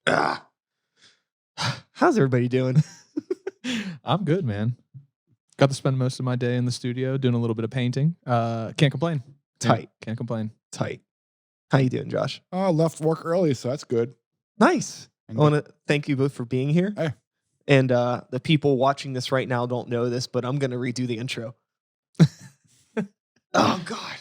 Ah. How's everybody doing? I'm good, man. Got to spend most of my day in the studio doing a little bit of painting. Can't complain. Tight. Can't complain. Tight. How you doing, Josh? Oh, left work early, so that's good. Nice. I want to thank you both for being here. Hey. And the people watching this right now don't know this, but I'm going to redo the intro. Oh, God.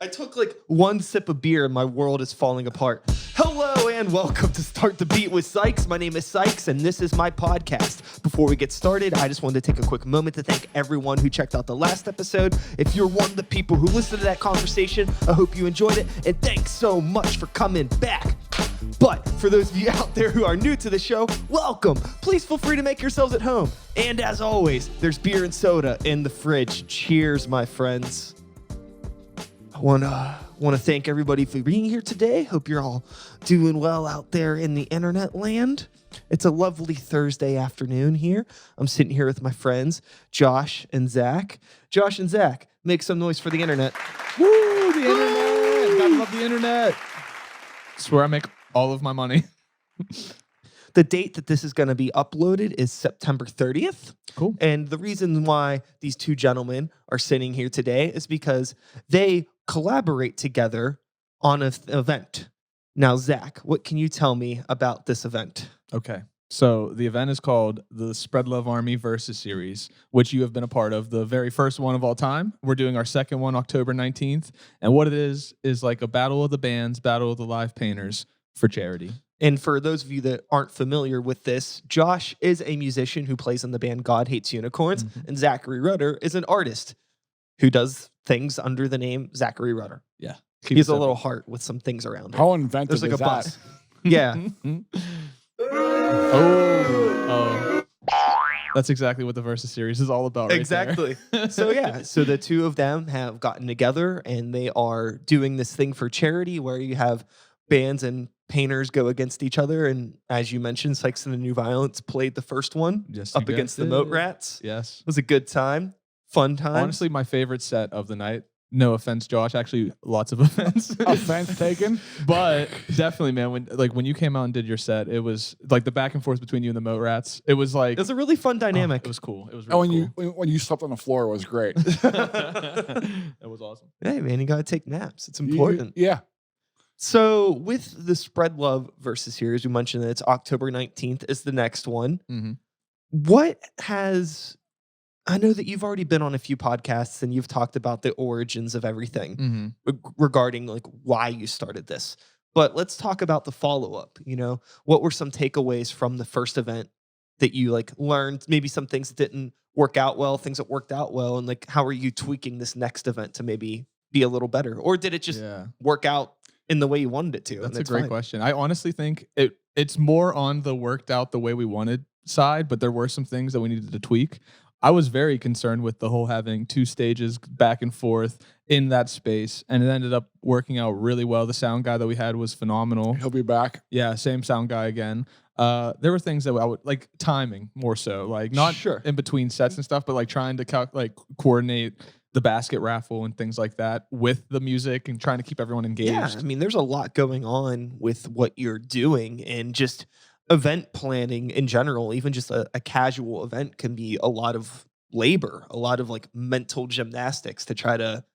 I took like one sip of beer and my world is falling apart. Hello and welcome to Start the Beat with Sykes. My name is Sykes and this is my podcast. Before we get started, I just wanted to take a quick moment to thank everyone who checked out the last episode. If you're one of the people who listened to that conversation, I hope you enjoyed it. And thanks so much for coming back. But for those of you out there who are new to the show, welcome. Please feel free to make yourselves at home. And as always, there's beer and soda in the fridge. Cheers, my friends. I want to thank everybody for being here today. Hope you're all doing well out there in the internet land. It's a lovely Thursday afternoon here. I'm sitting here with my friends, Josh and Zach. Josh and Zach, make some noise for the internet. Woo, the internet. Gotta love the internet. Swear I make all of my money. The date that this is going to be uploaded is September 30th. Cool. And the reason why these two gentlemen are sitting here today is because they collaborate together on an event. Now, Zach, what can you tell me about this event? Okay. So the event is called the Spread Love Army Versus Series, which you have been a part of, the very first one of all time. We're doing our second one October 19th. And what it is like a battle of the bands, battle of the live painters for charity. And for those of you that aren't familiar with this, Josh is a musician who plays in the band God Hates Unicorns, and Zachary Rutter is an artist who does things under the name Zachary Rutter. Yeah. He has a little heart with some things around it. How inventive There's like is a that? bus. Yeah. Oh. That's exactly what the Versus Series is all about right Exactly. So the two of them have gotten together and they are doing this thing for charity where you have bands and painters go against each other. And as you mentioned, Sykes and the New Violence played the first one up against the Moat Rats. Yes. It was a good time. Fun time. Honestly, my favorite set of the night. No offense, Josh. Actually, lots of offense. Offense taken. But definitely, man, when you came out and did your set, it was like the back and forth between you and the Moat Rats. It was like it was a really fun dynamic. It was cool. It was And really when you slept on the floor, it was great. cool. It was awesome. Hey, man, you got to take naps. It's important. Yeah. So with the Spread Love Versus Series, we mentioned that it's October 19th is the next one. Mm-hmm. I know that you've already been on a few podcasts and you've talked about the origins of everything Mm-hmm. regarding like why you started this. But let's talk about the follow-up. You know, what were some takeaways from the first event that you like learned? Maybe some things that didn't work out well, things that worked out well, and like how are you tweaking this next event to maybe be a little better? Or did it just work out in the way you wanted it to? That's a great question. I honestly think it's more on the worked out the way we wanted side, but there were some things that we needed to tweak. I was very concerned with the whole having two stages back and forth in that space, and it ended up working out really well. The sound guy that we had was phenomenal. He'll be back. Yeah, same sound guy again. There were things that I would like timing more so, like not in between sets and stuff, but like trying to coordinate the basket raffle and things like that with the music and trying to keep everyone engaged. Yeah, I mean, there's a lot going on with what you're doing and just event planning in general. Even just a casual event can be a lot of labor, a lot of like mental gymnastics to try to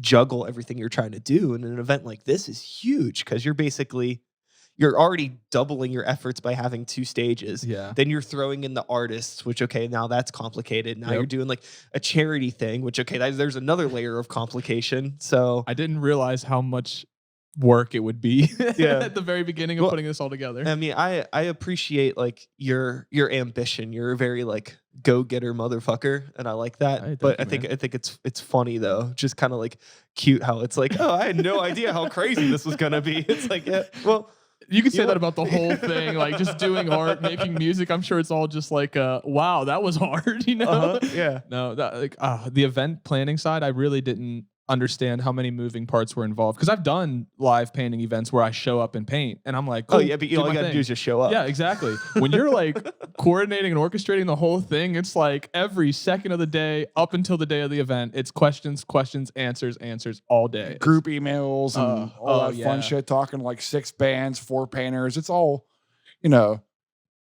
juggle everything you're trying to do. And an event like this is huge because you're already doubling your efforts by having two stages. Yeah. Then you're throwing in the artists, which, okay, now that's complicated. Now you're doing like a charity thing, which, okay, there's another layer of complication. So I didn't realize how much work it would be at the very beginning of putting this all together. I mean, I appreciate like your ambition. You're a very like go-getter motherfucker, and I like that. Hey, but I think it's funny though, just kind of like cute how it's like, oh, I had no idea how crazy this was gonna be. It's like, yeah, well, you could say that about the whole thing, like just doing art, making music. I'm sure it's all just like, wow, that was hard, you know? Yeah. No, that the event planning side, I really didn't understand how many moving parts were involved. Because I've done live painting events where I show up and paint, and I'm like, cool, Oh yeah, but all you gotta do is just show up. yeah, exactly. When you're like coordinating and orchestrating the whole thing, it's like every second of the day up until the day of the event, it's questions, answers all day. Group emails and all that yeah. fun shit, talking like 6 bands, 4 painters. It's all, you know,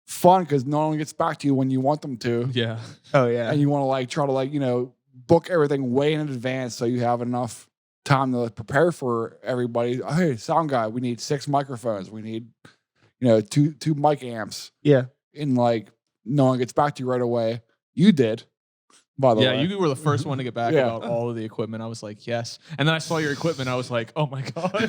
fun because no one gets back to you when you want them to. Yeah. Oh yeah. And you want to like try to like, you know, book everything way in advance so you have enough time to prepare for everybody. Hey, sound guy, we need 6 microphones. We need, you know, two mic amps. Yeah. And like no one gets back to you right away. You did, by the way. Yeah, you were the first one to get back Yeah. about all of the equipment. I was like, yes. And then I saw your equipment. I was like, oh my God.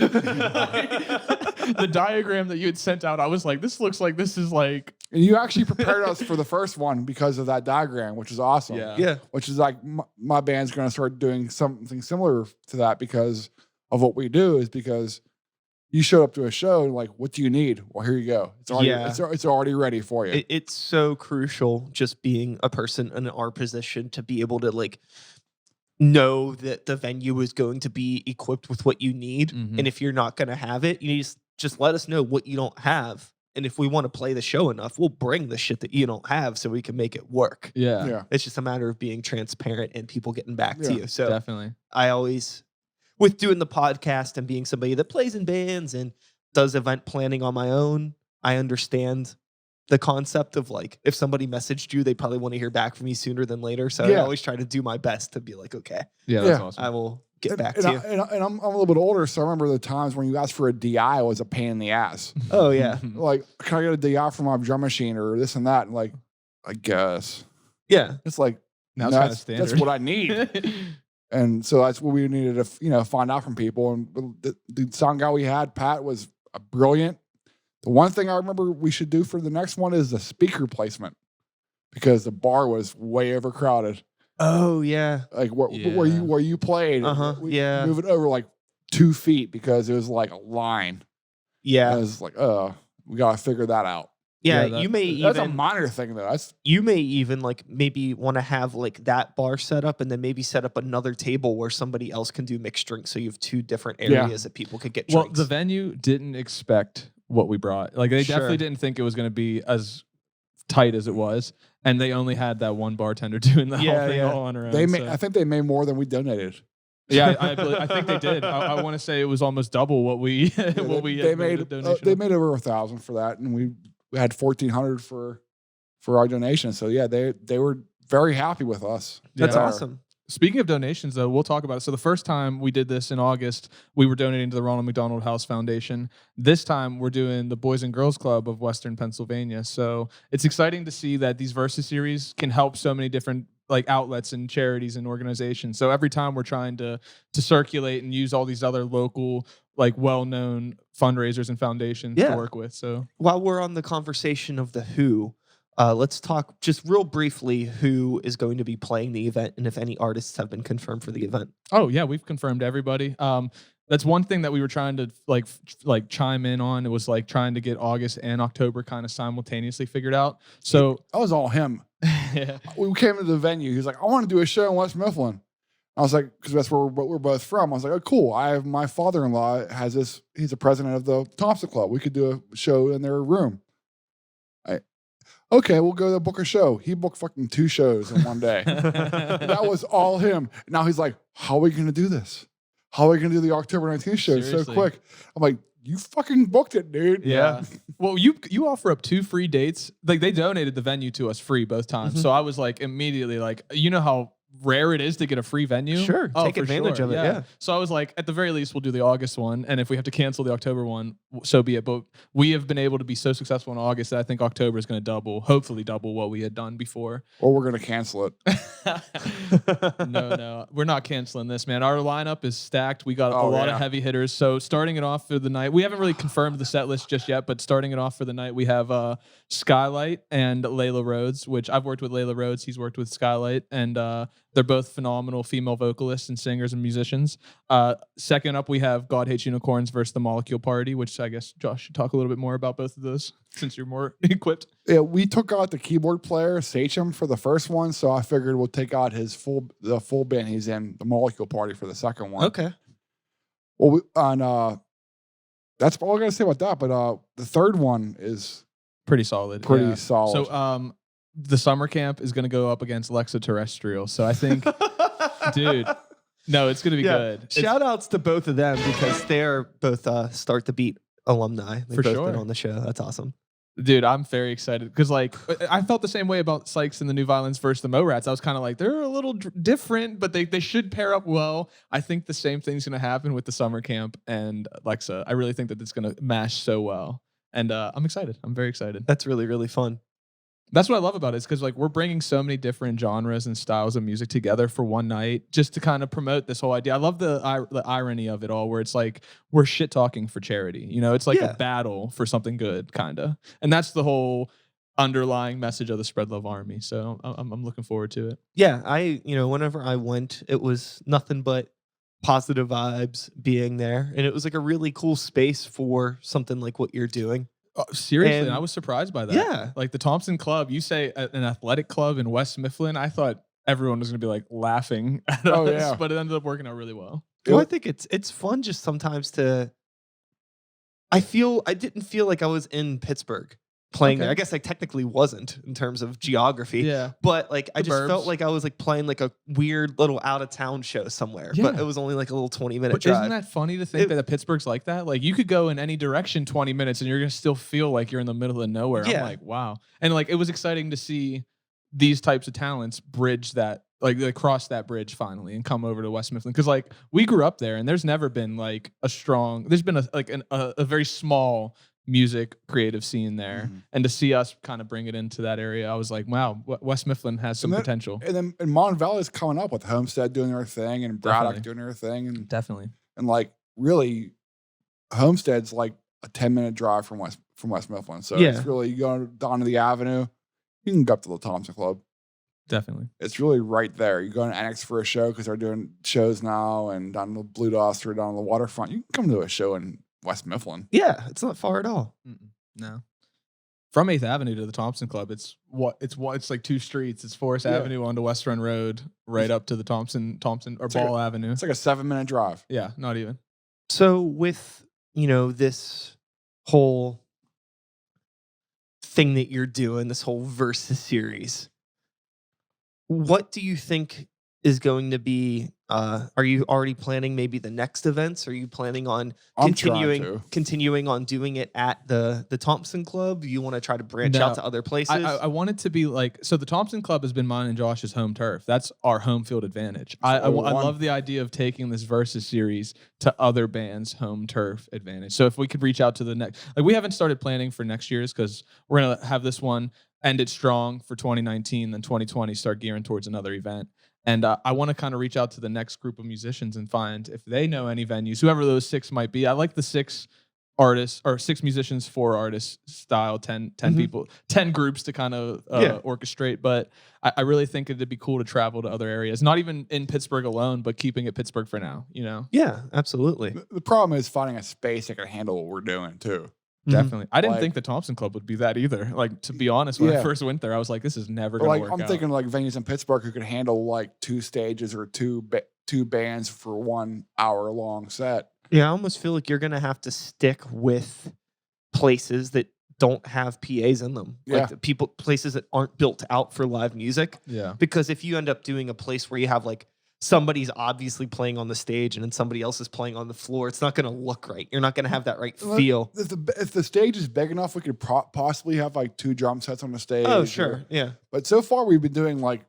The diagram that you had sent out, I was like, this looks like this is like. And you actually prepared us for the first one because of that diagram, which is awesome. Yeah. Yeah. Which is like my band's going to start doing something similar to that because of what we do, is because you showed up to a show and like, what do you need? Well, here you go. It's already, it's already ready for you. It's so crucial just being a person in our position to be able to like know that the venue is going to be equipped with what you need. Mhm. And if you're not going to have it, you need to just let us know what you don't have. And if we want to play the show enough, we'll bring the shit that you don't have so we can make it work. Yeah, yeah. It's just a matter of being transparent and people getting back to Yeah, you. So definitely. I always, with doing the podcast and being somebody that plays in bands and does event planning on my own, I understand the concept of like, if somebody messaged you, they probably want to hear back from you sooner than later. So I Yeah. always try to do my best to be like, okay, Yeah, that's Yeah. awesome. I will get back and to you. and I'm a little bit older, so I remember the times when you asked for a DI was a pain in the ass. Oh yeah. Like, can I get a DI for my drum machine or this and that? And like, I guess. Yeah. It's like, Now it's no, kind of that's standard. what I need. And so that's what we needed to, you know, find out from people. And the sound guy we had, Pat, was brilliant. The one thing I remember we should do for the next one is the speaker placement, because the bar was way overcrowded. Oh yeah. Like where Yeah. you played, we Yeah. move it over like 2 feet because it was like a line. Yeah. And it was like, we gotta figure that out. Yeah. Yeah, You may That's a even minor thing though. That's you may even like maybe want to have like that bar set up and then maybe set up another table where somebody else can do mixed drinks. So you have 2 different Yeah. areas that people could get Well, drinks. the venue didn't expect what we brought. Like they Sure. definitely didn't think it was going to be as tight as it was, and they only had that one bartender doing the whole Yeah, thing yeah. all on her own. they made. so- I think they made more than we donated. Yeah, I think they did. I want to say it was almost double what we Yeah, what we they had made. a donation. They of. made over 1,000 for that, and we had 1,400 for our donation. So yeah, they were very happy with us. That's Yeah. awesome. Speaking of donations, though, we'll talk about it. So the first time we did this in August, we were donating to the Ronald McDonald House Foundation. This time we're doing the Boys and Girls Club of Western Pennsylvania. So it's exciting to see that these Versus series can help so many different like outlets and charities and organizations. So every time we're trying to circulate and use all these other local, like well-known fundraisers and foundations Yeah. to work with. So While we're on the conversation of the Who, let's talk just real briefly who is going to be playing the event and if any artists have been confirmed for the event. oh yeah, we've confirmed everybody. That's one thing that we were trying to like chime in on. It was like trying to get August and October kind of simultaneously figured out. So That was all him. yeah, We came to the venue. He was like, I want to do a show in West Mifflin. I was like, because that's where we're both from. I was like, oh, cool. I have my father-in-law has this. He's the president of the Thompson Club. We could do a show in their room. Okay, we'll go to book a show. He booked fucking 2 shows in one day. That was all him. Now he's like, how are we going to do this? How are we going to do the October 19th show so Seriously. quick? I'm like, you fucking booked it, dude. yeah. Well, you offer up 2 free dates. Like they donated the venue to us free both times. Mhm. So I was like immediately like, you know how rare it is to get a free venue. Sure, take for advantage of it, yeah. So I was like, at the very least, we'll do the August one, and if we have to cancel the October one, so be it. But we have been able to be so successful in August that I think October is going to hopefully double what we had done before. Or we're going to cancel it. No, we're not canceling this, man. Our lineup is stacked. We got a Oh, lot yeah. of heavy hitters. So starting it off for the night, we haven't really confirmed the set list just yet, but starting it off for the night, we have Skylight and Layla Rhodes, which I've worked with Layla Rhodes. He's worked with Skylight, and They're both phenomenal female vocalists and singers and musicians. Second up, we have God Hates Unicorns versus the Molecule Party, which I guess Josh should talk a little bit more about both of those since you're more equipped. Yeah, we took out the keyboard player, Sachem, for the first one, so I figured we'll take out the full band he's in, the Molecule Party, for the second one. Okay. Well, that's all I got to say about that. But the third one is Pretty solid. pretty solid. So the summer camp is going to go up against Lexaterrestrial. So I think, dude, no, it's going to be good. Shout outs to both of them because they're both Start the Beat alumni. They've For both sure. been on the show. That's awesome. Dude, I'm very excited because, like, I felt the same way about Sykes and the New Violence versus the Mo Rats. I was kind of like, they're a little different, but they should pair up well. I think the same thing's going to happen with the summer camp and Lexa. I really think that it's going to mash so well. And I'm excited. I'm very excited. That's really, really fun. That's what I love about it is because, like, we're bringing so many different genres and styles of music together for one night just to kind of promote this whole idea. I love the irony of it all where it's like we're shit talking for charity. You know, it's like a battle for something good, kind of. And that's the whole underlying message of the Spread Love Army. So I'm looking forward to it. Yeah, whenever I went, it was nothing but positive vibes being there. And it was like a really cool space for something like what you're doing. Seriously, And I was surprised by that. Yeah. Like the Thompson Club, you say an athletic club in West Mifflin, I thought everyone was going to be like laughing at us, but it ended up working out really well. Well, I think it's fun just sometimes to. I didn't feel like I was in Pittsburgh playing there. I guess I technically wasn't in terms of geography. Yeah. But like I The just felt burbs. like I was like playing like a weird little out of town show somewhere. Yeah. But it was only like a little 20-minute But drive. isn't that funny to think that Pittsburgh's like that? Like you could go in any direction 20 minutes and you're going to still feel like you're in the middle of nowhere. Yeah. I'm like, wow. And like it was exciting to see these types of talents bridge that, like they cross that bridge finally and come over to West Mifflin. Because like we grew up there and there's never been like there's been a very small music creative scene there. Mm-hmm. And to see us kind of bring it into that area, I was like, wow, West Mifflin has some potential. And then Mon Valley's coming up with Homestead doing their thing and Braddock Definitely. doing their thing. And Definitely. like really Homestead's like a 10-minute drive from West Mifflin. So Yeah. it's really, you go down to the avenue, you can go up to the Thompson Club. Definitely. It's really right there. You go to Annex for a show because they're doing shows now, and down to Blue Dust or down on the waterfront. You can come to a show in West Mifflin. Yeah, it's not far at all. No. From 8th Avenue to the Thompson Club, it's like 2 streets. It's Forest Avenue onto West Run Road, right up to the Thompson or It's Ball like Avenue. It's like a 7-minute drive. Yeah, not even. So with, this whole thing that you're doing, this whole Versus series, what do you think is going to be, are you already planning maybe the next events? Are you planning on I'm trying to. continuing on doing it at the Thompson Club? You want to try to branch No. out to other places? I want it to be like, so the Thompson Club has been mine and Josh's home turf. That's our home field advantage. I love the idea of taking this Versus series to other bands' home turf advantage. So if we could reach out to the next, like we haven't started planning for next year's because we're going to have this one end it strong for 2019, then 2020 start gearing towards another event. And I want to kind of reach out to the next group of musicians and find if they know any venues, whoever those 6 might be. I like the 6 artists or 6 musicians, 4 artists style, 10 people, 10 groups to kind of orchestrate. But I really think it'd be cool to travel to other areas, not even in Pittsburgh alone, but keeping it Pittsburgh for now, Yeah, absolutely. The problem is finding a space that can handle what we're doing too. Definitely. I didn't Like- think the Thompson Club would be that either. Like, to be honest, when I Yeah. first went there, I was like, this is never But going like to work I'm out. thinking like venues in Pittsburgh who could handle like 2 stages or two bands for 1 hour long set. Yeah, I almost feel like you're going to have to stick with places that don't have PAs in them. Yeah. Like places that aren't built out for live music. Yeah. Because if you end up doing a place where you have like somebody's obviously playing on the stage and then somebody else is playing on the floor, it's not going to look right. You're not going to have that right feel. If the stage is big enough, we could possibly have like 2 drum sets on the stage. Oh, sure. Yeah. But so far, we've been doing like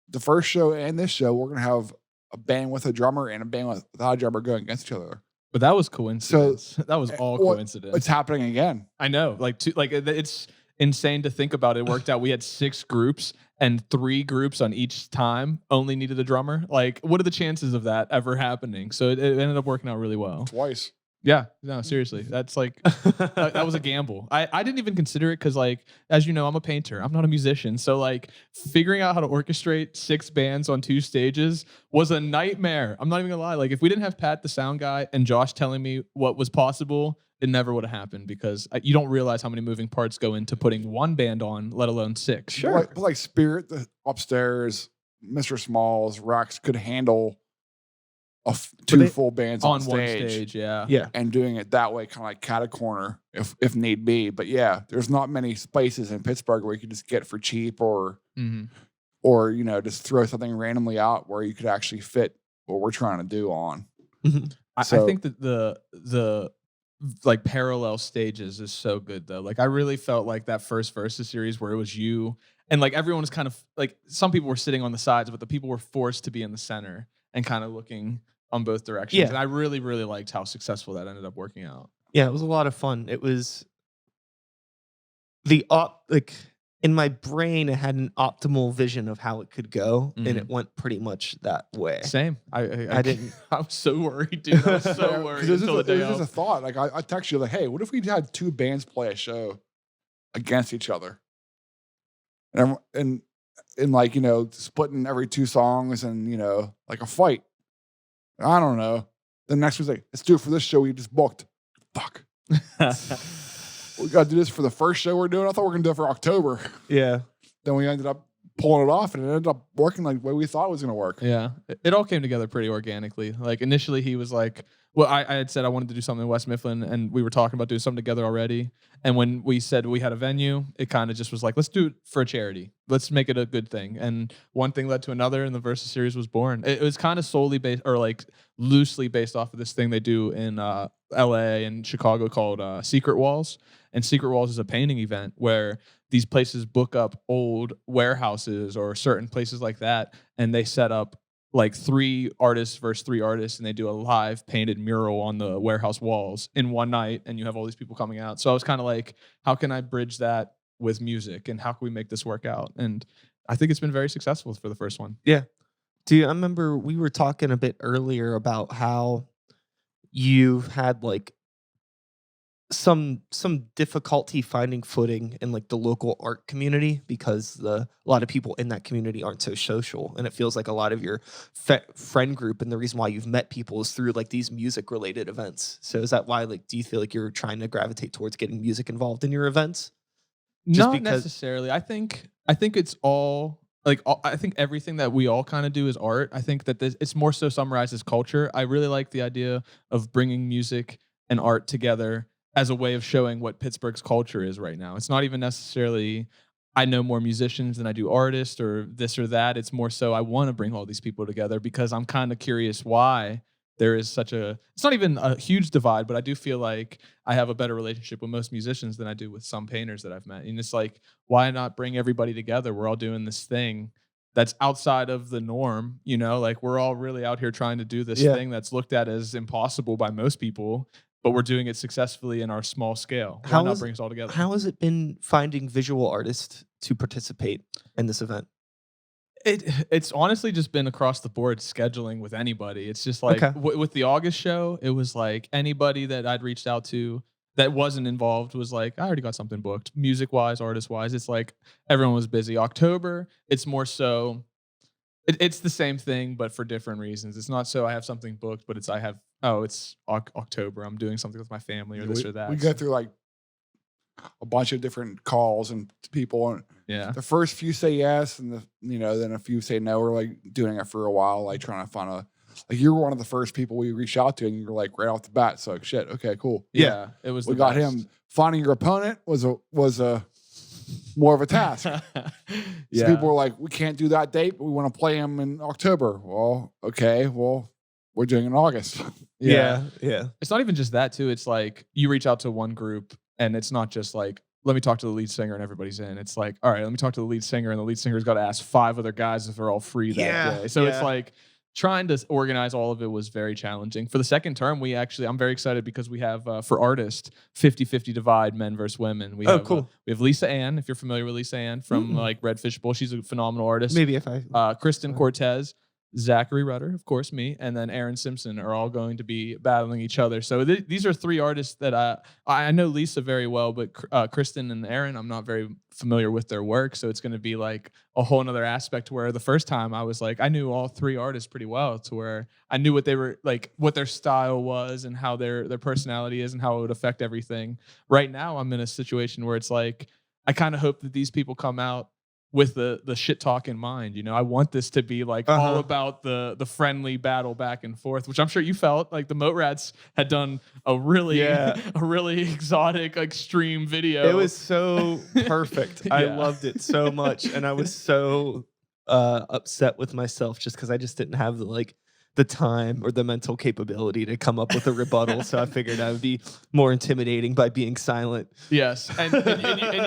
the first show and this show. We're gonna have a band with a drummer and a band without a drummer going against each other. But that was coincidence. That was all well, coincidence. It's happening again. I know. It's insane to think about. It worked out. We had 6 groups and 3 groups on each time only needed a drummer. Like, what are the chances of that ever happening? So it ended up working out really well. Twice. Yeah, no, seriously. That's like, that was a gamble. I didn't even consider it because, like, as you know, I'm a painter. I'm not a musician. So, like, figuring out how to orchestrate 6 bands on 2 stages was a nightmare. I'm not even gonna lie. Like, if we didn't have Pat, the sound guy, and Josh telling me what was possible, it never would have happened because you don't realize how many moving parts go into putting 1 band on, let alone 6. Sure. But like Spirit, the upstairs, Mr. Smalls, Rex could handle two full bands on one stage. Yeah. Yeah. and doing it that way, kind of like cat a corner if need be. But yeah, there's not many spaces in Pittsburgh where you could just get for cheap or just throw something randomly out where you could actually fit what we're trying to do on. I think that the like parallel stages is so good though. Like I really felt like that first Versus series where it was you and like everyone was kind of like some people were sitting on the sides, but the people were forced to be in the center and kind of looking on both directions. Yeah. And I really, really liked how successful that ended up working out. Yeah, it was a lot of fun. It was like in my brain, it had an optimal vision of how it could go, and it went pretty much that way. Same. I didn't. I was so worried, dude. I was so worried until the day It was of. just a thought. Like I text you like, hey, what if we had 2 bands play a show against each other, and like splitting every 2 songs and like a fight. I don't know. The next was like, let's do it for this show we just booked. Fuck. We got to do this for the first show we're doing. I thought we were going to do it for October. Yeah. Then we ended up pulling it off, and it ended up working like the way we thought it was going to work. Yeah. It all came together pretty organically. Like initially he was like, well, I had said I wanted to do something in West Mifflin, and we were talking about doing something together already. And when we said we had a venue, it kind of just was like, let's do it for a charity. Let's make it a good thing. And one thing led to another, and the Versus series was born. It was kind of solely based, or like loosely based off of this thing they do in LA and Chicago called Secret Walls. And Secret Walls is a painting event where these places book up old warehouses or certain places like that, and they set up like 3 artists versus 3 artists, and they do a live painted mural on the warehouse walls in one night, and you have all these people coming out. So I was kind of like, how can I bridge that with music, and how can we make this work out? And I think it's been very successful for the first one. Yeah. Dude, I remember we were talking a bit earlier about how you had like some difficulty finding footing in like the local art community because a lot of people in that community aren't so social, and it feels like a lot of your friend group and the reason why you've met people is through like these music related events. So is that why, like, do you feel like you're trying to gravitate towards getting music involved in your events? Not necessarily. I think it's all like I think everything that we all kind of do is art. I think that it's more so summarized as culture. I really like the idea of bringing music and art together as a way of showing what Pittsburgh's culture is right now. It's not even necessarily I know more musicians than I do artists or this or that. It's more so I want to bring all these people together because I'm kind of curious why there is such it's not even a huge divide, but I do feel like I have a better relationship with most musicians than I do with some painters that I've met. And it's like, why not bring everybody together? We're all doing this thing that's outside of the norm, like we're all really out here trying to do this thing that's looked at as impossible by most people, but we're doing it successfully in our small scale. Why not bring us all together? How has it been finding visual artists to participate in this event? It's honestly just been across the board scheduling with anybody. It's just like with the August show, it was like anybody that I'd reached out to that wasn't involved was like, I already got something booked. Music wise, artist wise, it's like everyone was busy. October, it's more so it's the same thing, but for different reasons. It's not so I have something booked, but it's October. I'm doing something with my family or this or that. We go through like a bunch of different calls and people. And the first few say yes, and then a few say no. We're like doing it for a while, like trying to find you were one of the first people we reached out to, and you were like right off the bat. So like, shit, okay, cool. Yeah, it was. We got him. Finding your opponent was a more of a task. So people were like, we can't do that date, but we want to play him in October. Well, okay, we're doing it in August. Yeah. It's not even just that too. It's like you reach out to one group, and it's not just like, let me talk to the lead singer and everybody's in. It's like, all right, let me talk to the lead singer, and the lead singer's got to ask 5 other guys if they're all free that day. So it's like trying to organize all of it was very challenging. For the second term, I'm very excited because we have for artists 50-50 divide, men versus women. We have Lisa Ann, if you're familiar with Lisa Ann from like Red Fish Bowl. She's a phenomenal artist. Maybe if Kristen Cortez. Zachary Rutter, of course, me, and then Aaron Simpson are all going to be battling each other. So these are 3 artists that I know Lisa very well, but Kristen and Aaron, I'm not very familiar with their work. So it's going to be like a whole nother aspect where the first time I was like, I knew all 3 artists pretty well, to where I knew what they were like, what their style was and how their personality is and how it would affect everything. Right now, I'm in a situation where it's like, I kind of hope that these people come out with the shit talk in mind. You know, I want this to be like all about the friendly battle back and forth, which I'm sure you felt like the Moat Rats had done a really exotic, extreme video. It was so perfect. I loved it so much. And I was so upset with myself just because I just didn't have the time or the mental capability to come up with a rebuttal. So I figured I would be more intimidating by being silent. Yes. And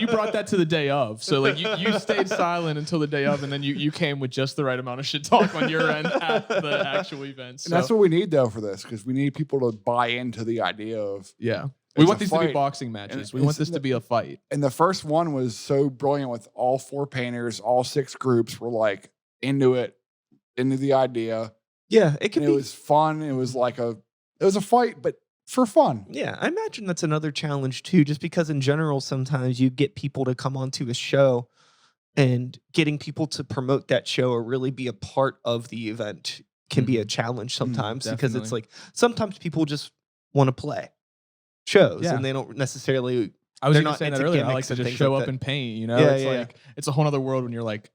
you brought that to the day of. So like you stayed silent until the day of, and then you came with just the right amount of shit talk on your end at the actual event. So. And that's what we need though for this, because we need people to buy into the idea of we want these to be boxing matches. We want this to be a fight. And the first one was so brilliant with all 4 painters, all 6 groups were like into it, into the idea. Yeah, it was fun. It was a fight, but for fun. Yeah, I imagine that's another challenge too, just because in general, sometimes you get people to come onto a show and getting people to promote that show or really be a part of the event can be a challenge sometimes because it's like sometimes people just want to play shows and they don't necessarily. I was not saying that earlier. I like to just show up and paint. You know, it's a whole other world when you're like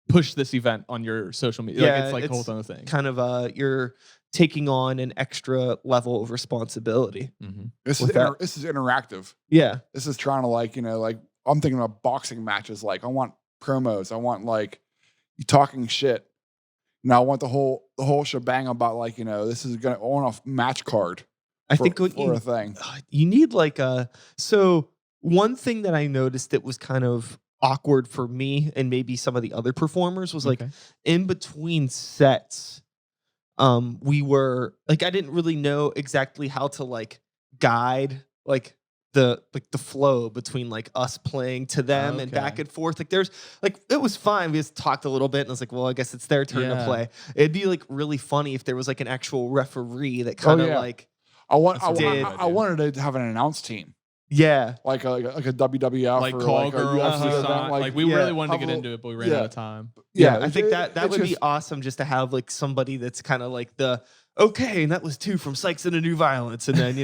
push this event on your social media. Yeah, it's like a whole other thing. Kind of you're taking on an extra level of responsibility. This is interactive. Yeah. This is trying to I'm thinking about boxing matches. Like I want promos. I want you talking shit. I want the whole shebang about this is I want a match card. I think a thing. You need so one thing that I noticed that was kind of awkward for me and maybe some of the other performers was in between sets we were I didn't really know exactly how to guide the flow between us playing to them and back and forth. There's it was fine. We just talked a little bit and I was like, well, I guess it's their turn to play. It'd be really funny if there was an actual referee that kind of I wanted to have an announce team. Yeah, like a WWF or call girls. Event. We really wanted to get into it, but we ran out of time. Yeah, I think that would be awesome just to have somebody that's kind of and that was 2 from Sykes and a New Violence, and then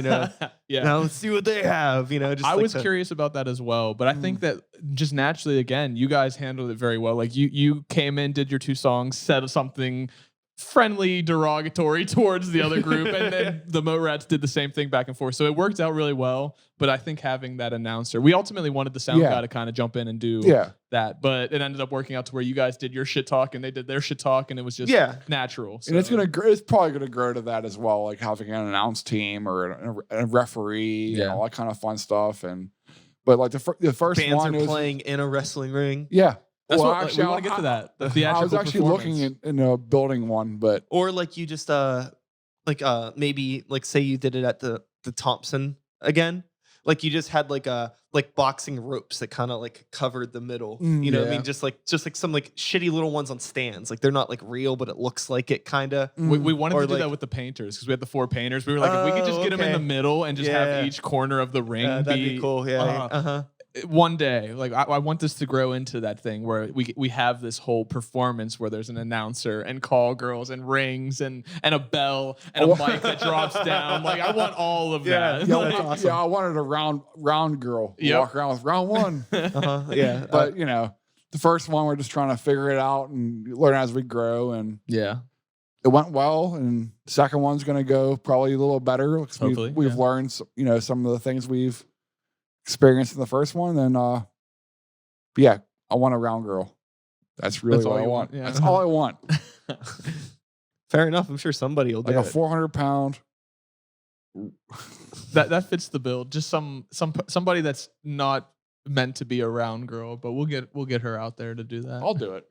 now let's see what they have. Just I was curious about that as well, but I think that just naturally, again, you guys handled it very well. You came in, did your 2 songs, said something friendly, derogatory towards the other group, and then the Moat Rats did the same thing back and forth. So it worked out really well. But I think having that announcer, we ultimately wanted the sound guy to kind of jump in and do that, but it ended up working out to where you guys did your shit talk and they did their shit talk, and it was just natural. So. And it's probably gonna grow to that as well, having an announce team or a referee and all that kind of fun stuff. But the first bands one are playing in a wrestling ring. Yeah. That's we want to get to that. The theatrical I was actually looking in a building one, but or you just maybe say you did it at the Thompson again. You just had boxing ropes that kind of covered the middle. You know what I mean? Just some shitty little ones on stands. They're not real, but it looks like it kind of. We wanted to do that with the painters because we had the 4 painters. We were if we could just get them in the middle and just have each corner of the ring that'd be cool. Yeah. One day, I want this to grow into that thing where we have this whole performance where there's an announcer and call girls and rings and a bell and a mic that drops down. I want all of that. Yeah, that's awesome. I wanted a round girl walk around with round 1. Yeah, but the first one we're just trying to figure it out and learn as we grow, and it went well. And the second one's going to go probably a little better. Hopefully, we've learned some of the things we've experienced in the first one. Then I want a round girl. That's really what I want. Yeah. That's all I want. Fair enough. I'm sure somebody will get a 400-pound. That fits the bill. Just somebody that's not meant to be a round girl, but we'll get her out there to do that. I'll do it.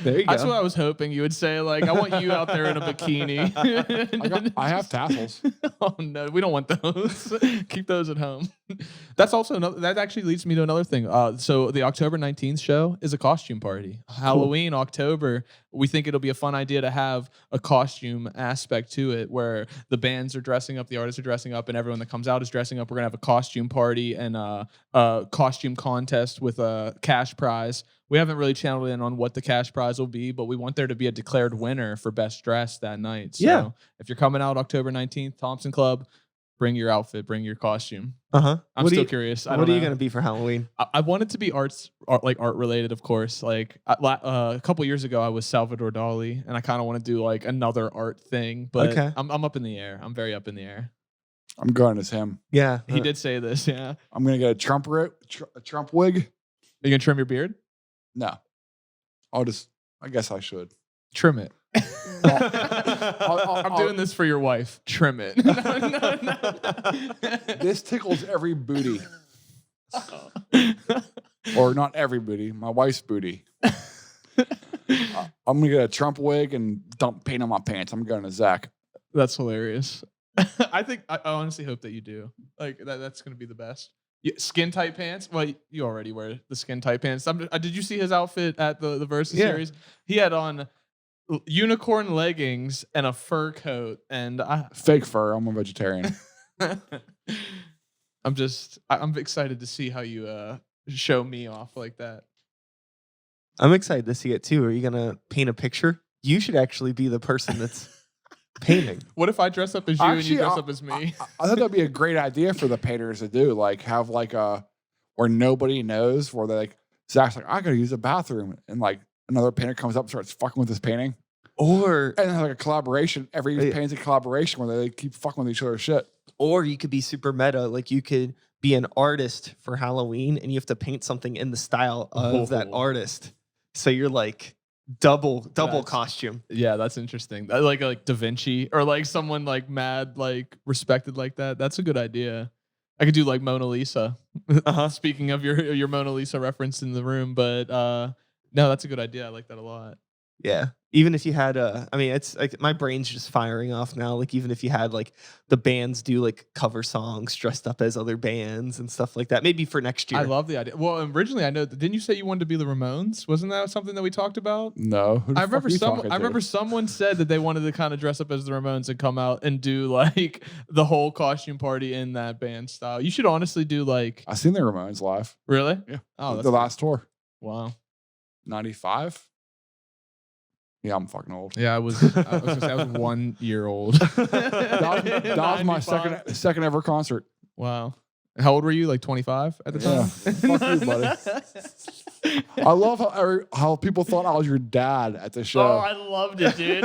There you go. That's what I was hoping you would say. I want you out there in a bikini. I have tassels. Oh no, we don't want those. Keep those at home. That's also that actually leads me to another thing. So the October 19th show is a costume party. Halloween, October. we think it'll be a fun idea to have a costume aspect to it where the bands are dressing up, the artists are dressing up, and everyone that comes out is dressing up. We're going to have a costume party and a costume contest with a cash prize. We haven't really channeled in on what the cash prize will be, but we want there to be a declared winner for best dress that night. So if you're coming out October 19th, Thompson Club, bring your outfit, bring your costume. I'm still curious. What are you going to be for Halloween? I want it to be art related, of course. Like a couple years ago, I was Salvador Dali, and I kind of want to do like another art thing. But I'm up in the air. I'm very up in the air. I'm going as him. Yeah, he did say this. Yeah, I'm gonna get a Trump wig. Are you gonna trim your beard? No, I guess I should trim it. I'm doing this for your wife. Trim it. No. This tickles every booty. Or not every booty, my wife's booty. I'm gonna get a Trump wig and dump paint on my pants. I'm going to Zach. That's hilarious. I honestly hope that you do. Like that's gonna be the best. Skin tight pants. Well, you already wear the skin tight pants. Did you see his outfit at the Versus series? He had on unicorn leggings and a fur coat and fake fur. I'm a vegetarian. I'm excited to see how you show me off like that. I'm excited to see it too. Are you gonna paint a picture? You should actually be the person that's painting. What if I dress up as you and you dress up as me? I thought that'd be a great idea for the painters to do. Like have like where nobody knows, where they like Zach's like, I gotta use a bathroom, and like another painter comes up and starts fucking with his painting. Or and like a collaboration. Every paint's a collaboration where they keep fucking with each other's shit. Or you could be super meta, like you could be an artist for Halloween and you have to paint something in the style of that artist. So you're like double costume. Yeah, that's interesting. Like Da Vinci or like someone like mad, like respected like that. That's a good idea. I could do like Mona Lisa. Speaking of your Mona Lisa reference in the room, but no, that's a good idea. I like that a lot. Yeah. Even if you had it's like my brain's just firing off now. Like even if you had like the bands do like cover songs dressed up as other bands and stuff like that. Maybe for next year. I love the idea. Well, originally I know. Didn't you say you wanted to be the Ramones? Wasn't that something that we talked about? No. I remember someone said that they wanted to kind of dress up as the Ramones and come out and do like the whole costume party in that band style. You should honestly do like. I've seen the Ramones live. Really? Yeah. Oh, the last tour. Wow. 95. Yeah, I'm fucking old. Yeah, I was 1 year old. That was my second ever concert. Wow. How old were you? Like 25 at the time? Yeah. Fuck you, buddy. I love how people thought I was your dad at the show. Oh, I loved it, dude.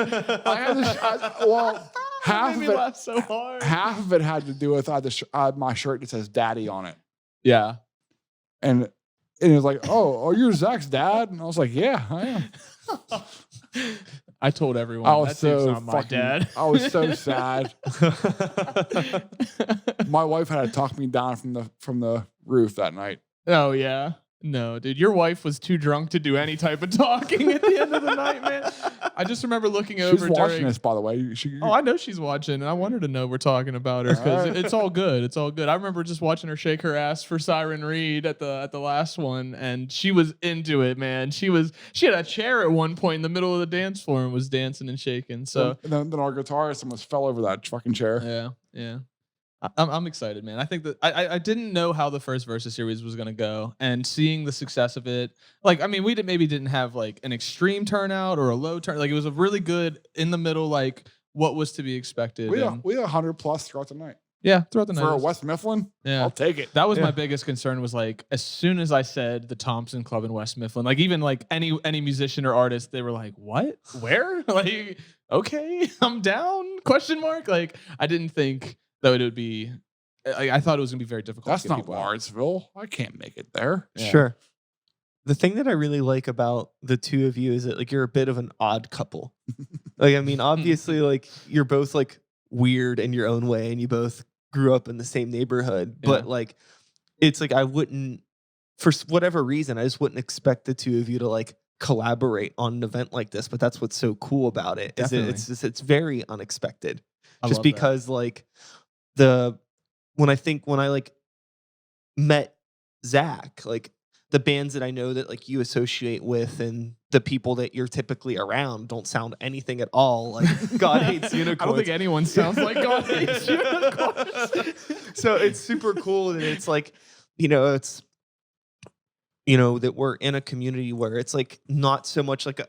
Half made me laugh so hard. Half of it had to do with I had my shirt that says "Daddy" on it. Yeah. And it was like, oh, you're Zach's dad? And I was like, yeah, I am. I told everyone I was not my dad. I was so sad. My wife had to talk me down from the roof that night. Oh yeah. No, dude, your wife was too drunk to do any type of talking at the end of the night, man. I just remember looking over. She's watching this, by the way. I know she's watching, and I want her to know we're talking about her because it's all good. It's all good. I remember just watching her shake her ass for Siren Reed at the last one, and she was into it, man. She had a chair at one point in the middle of the dance floor and was dancing and shaking. So then our guitarist almost fell over that fucking chair. Yeah, yeah. I'm excited, man. I think that I didn't know how the first Versus series was gonna go, and seeing the success of it, like I mean, we didn't have like an extreme turnout or a low turn. Like it was a really good in the middle, like what was to be expected. We had 100+ throughout the night. Yeah, throughout the night. For a West Mifflin, yeah, I'll take it. That was my biggest concern. Was like as soon as I said the Thompson Club in West Mifflin, like even like any musician or artist, they were like, "What? Where? Like, okay, I'm down?" Question mark. Like I didn't think that it would be. I thought it was gonna be very difficult. That's not Lawrenceville. I can't make it there. Yeah. Sure. The thing that I really like about the two of you is that like you're a bit of an odd couple. Like I mean, obviously, like you're both like weird in your own way, and you both grew up in the same neighborhood. Yeah. But like, it's like I wouldn't, for whatever reason, I just wouldn't expect the two of you to like collaborate on an event like this. But that's what's so cool about it. Is it's very unexpected. Just because that. Like when I like met Zach, like the bands that I know that like you associate with and the people that you're typically around don't sound anything at all like God Hates Unicorns. I don't think anyone sounds like God Hates Unicorns. So it's super cool that it's like, it's, that we're in a community where it's like not so much like,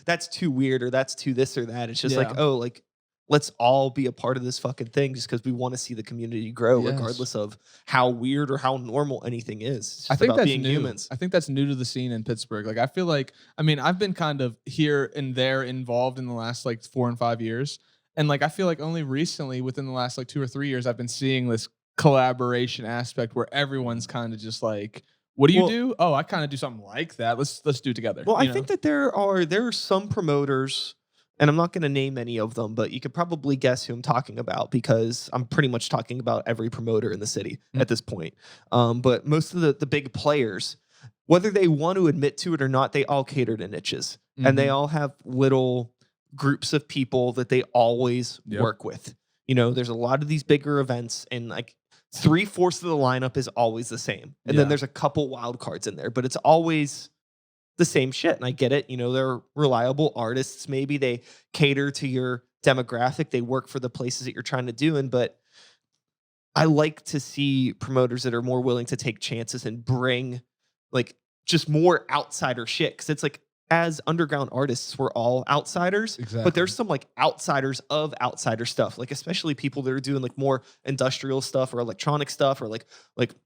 that's too weird or that's too this or that. It's just like, let's all be a part of this fucking thing just because we want to see the community grow, regardless of how weird or how normal anything is. It's just I think about that's being new. humans. I think that's new to the scene in Pittsburgh. Like, I feel like, I've been kind of here and there involved in the last like 4 and 5 years. And like, I feel like only recently within the last like 2 or 3 years, I've been seeing this collaboration aspect where everyone's kind of just like, what do you do? Oh, I kind of do something like that. Let's do it together. Well, I think that there are some promoters, and I'm not going to name any of them, but you could probably guess who I'm talking about because I'm pretty much talking about every promoter in the city at this point. But most of the big players, whether they want to admit to it or not, they all cater to niches. And they all have little groups of people that they always work with. There's a lot of these bigger events, and like 3/4 of the lineup is always the same. And then there's a couple wild cards in there, but it's always the same shit. And I get it. They're reliable artists. Maybe they cater to your demographic. They work for the places that you're trying to do. But I like to see promoters that are more willing to take chances and bring like just more outsider shit. Cause it's like, as underground artists, we're all outsiders, but there's some like outsiders of outsider stuff, like especially people that are doing like more industrial stuff or electronic stuff or like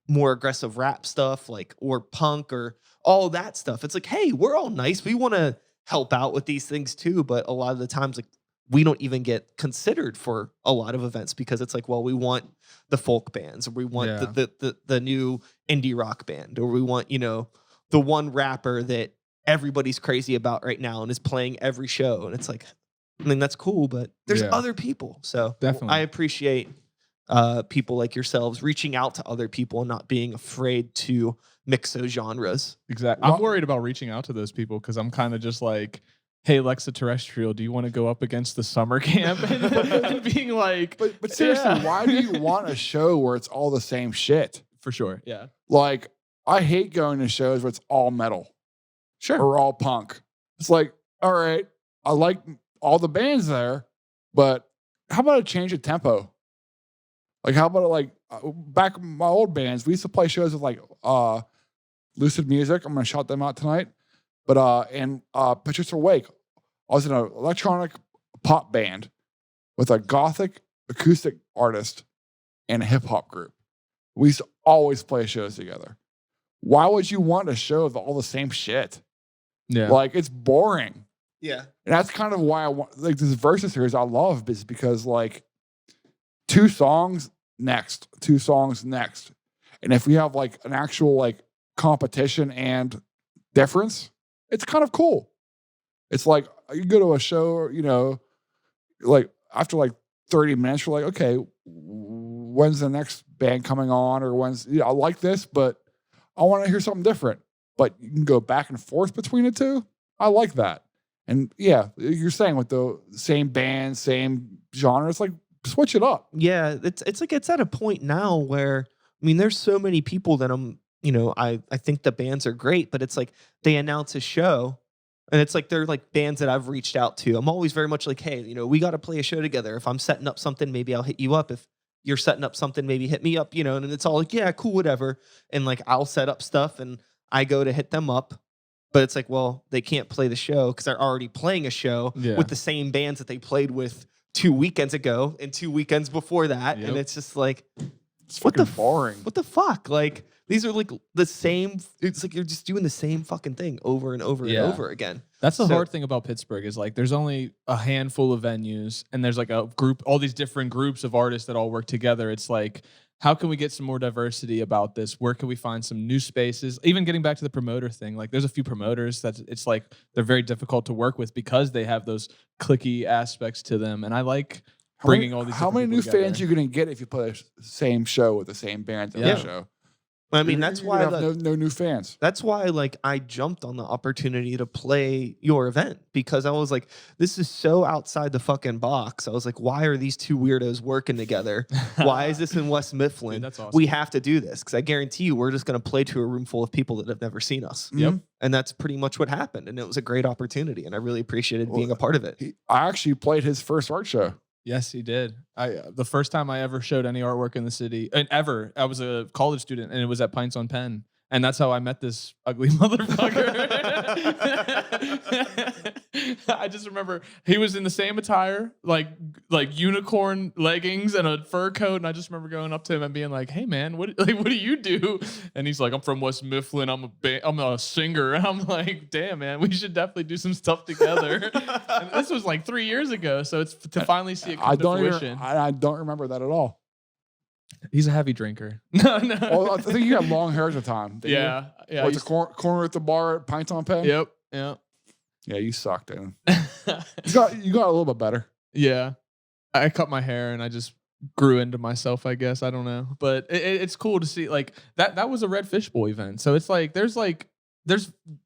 more aggressive rap stuff, like or punk or all that stuff. It's like, hey, we're all nice. We want to help out with these things too, but a lot of the times, like we don't even get considered for a lot of events because it's like, well, we want the folk bands, or we want the new indie rock band, or we want the one rapper that everybody's crazy about right now and is playing every show. And it's like, that's cool, but there's other people. So definitely, I appreciate people like yourselves reaching out to other people and not being afraid to mix those genres. Exactly. I'm worried about reaching out to those people because I'm kind of just like, hey, Lexaterrestrial, do you want to go up against the summer camp? and being like, but seriously, why do you want a show where it's all the same shit? For sure. Yeah. Like, I hate going to shows where it's all metal. Sure. Or all punk. It's like, all right, I like all the bands there, but how about a change of tempo? Like, how about back in my old bands, we used to play shows with like Lucid Music. I'm going to shout them out tonight. But and Patricia Wake. I was in an electronic pop band with a gothic acoustic artist and a hip hop group. We used to always play shows together. Why would you want a show of all the same shit? Yeah. Like, it's boring. Yeah. And that's kind of why I want, like, this Versus series I love is because, like, 2 songs next. And if we have, like, an actual, like, competition and difference, it's kind of cool. It's like, you go to a show, like, after, like, 30 minutes, you're like, okay, when's the next band coming on? Or I like this, but I want to hear something different. But you can go back and forth between the two. I like that. And yeah, you're saying with the same band, same genre, it's like switch it up. Yeah, it's like it's at a point now where there's so many people that I think the bands are great, but it's like they announce a show and it's like they're like bands that I've reached out to. I'm always very much like, hey, we got to play a show together. If I'm setting up something, maybe I'll hit you up. If you're setting up something, maybe hit me up, and it's all like, yeah, cool, whatever. And like I'll set up stuff and I go to hit them up, but it's like, well, they can't play the show because they're already playing a show with the same bands that they played with 2 weekends ago and 2 weekends before that. And it's just like, it's fucking boring. What the fuck? Like, these are like the same. It's like you're just doing the same fucking thing over and over and over again. That's the hard thing about Pittsburgh is like there's only a handful of venues and there's like a group, all these different groups of artists that all work together. It's like, how can we get some more diversity about this? Where can we find some new spaces? Even getting back to the promoter thing, like there's a few promoters that it's like they're very difficult to work with because they have those cliquey aspects to them. And I like bringing all these. How many new fans are you going to get if you play the same show with the same bands on the show? I mean, that's You're why gonna have no new fans. that's why like I jumped on the opportunity to play your event because I was like, this is so outside the fucking box. I was like, why are these two weirdos working together? Why is this in West Mifflin? Dude, that's awesome. We have to do this because I guarantee you we're just going to play to a room full of people that have never seen us. Yep. And that's pretty much what happened. And it was a great opportunity. And I really appreciated being a part of it. I actually played his first art show. Yes, he did. The first time I ever showed any artwork in the city, and ever, I was a college student, and it was at Pints on Penn, and that's how I met this ugly motherfucker. I just remember he was in the same attire, like unicorn leggings and a fur coat, and I just remember going up to him and being like, "Hey, man, what do you do?" And he's like, "I'm from West Mifflin. I'm a singer." And I'm like, "Damn, man, we should definitely do some stuff together." And this was like 3 years ago, so it's to finally see it come to fruition. I don't remember that at all. He's a heavy drinker. No. Well, I think you had long hair at the time. Yeah. Yeah. What's the corner at the bar at Pints on Penn? Yep. Yeah, you sucked, dude. You got a little bit better. Yeah. I cut my hair and I just grew into myself, I guess. I don't know. But it's cool to see like that was a Red Fish Bowl event. So it's like there's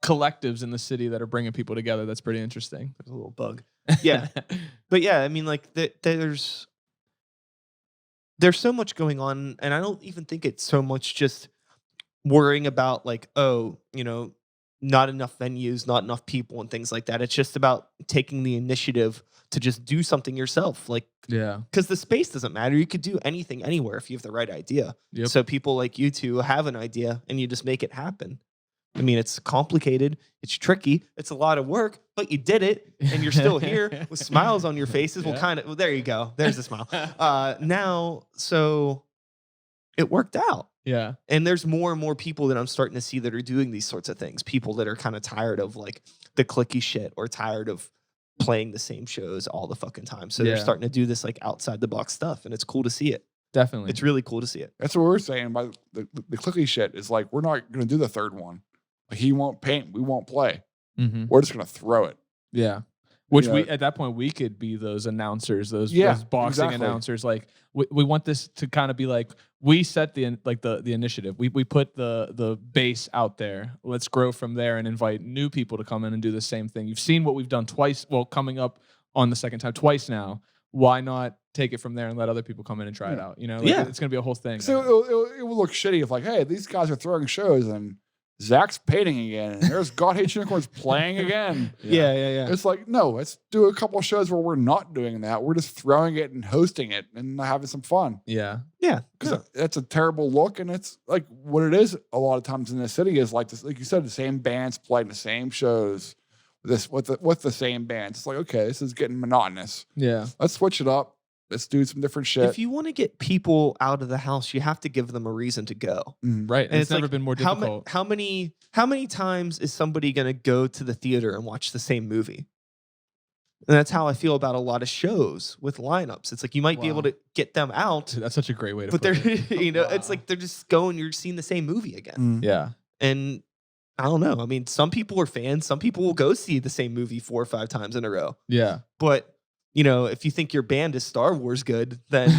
collectives in the city that are bringing people together. That's pretty interesting. There's a little bug. Yeah. But yeah, I mean, like there's so much going on, and I don't even think it's so much just worrying about like, oh, not enough venues, not enough people and things like that. It's just about taking the initiative to just do something yourself. Like, yeah, because the space doesn't matter. You could do anything anywhere if you have the right idea. Yep. So people like you two have an idea and you just make it happen. I mean, it's complicated. It's tricky. It's a lot of work, but you did it, and you're still here with smiles on your faces. Yeah. Well, there you go. There's a smile. Now, so it worked out. Yeah. And there's more and more people that I'm starting to see that are doing these sorts of things. People that are kind of tired of like the cliquey shit or tired of playing the same shows all the fucking time. So they're starting to do this like outside the box stuff, and it's cool to see it. Definitely. It's really cool to see it. That's what we're saying by the cliquey shit is like, we're not going to do the third one. He won't paint. We won't play. Mm-hmm. We're just going to throw it. Yeah. Which we at that point we could be those announcers, those boxing announcers. Like we want this to kind of be like we set the initiative. We put the base out there. Let's grow from there and invite new people to come in and do the same thing. You've seen what we've done twice. Well, coming up on the second time twice now. Why not take it from there and let other people come in and try it out? It's going to be a whole thing. So it will look shitty if like, hey, these guys are throwing shows and Zach's painting again, and there's God Hates Unicorns playing again. Yeah. It's like, no, let's do a couple of shows where we're not doing that. We're just throwing it and hosting it and having some fun. Yeah. Because that's a terrible look, and it's like what it is a lot of times in the city is like this, like you said, the same bands playing the same shows with the same bands. It's like, okay, this is getting monotonous. Yeah. Let's switch it up. Let's do some different shit. If you want to get people out of the house, you have to give them a reason to go. Right. And it's never been more difficult. How many times is somebody going to go to the theater and watch the same movie? And that's how I feel about a lot of shows with lineups. It's like you might be able to get them out. Dude, that's such a great way to put it. It's like they're just going, you're seeing the same movie again. Yeah. And I don't know. I mean, some people are fans. Some people will go see the same movie 4 or 5 times in a row. Yeah. But if you think your band is Star Wars good, then,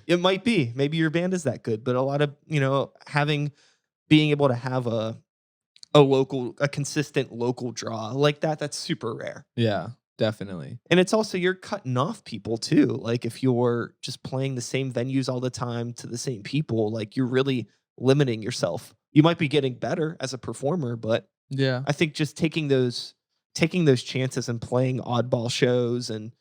it might be. Maybe your band is that good. But a lot of, being able to have a consistent local draw like that's super rare. Yeah, definitely. And it's also, you're cutting off people too. Like if you're just playing the same venues all the time to the same people, like you're really limiting yourself. You might be getting better as a performer, but yeah, I think just taking those chances and playing oddball shows and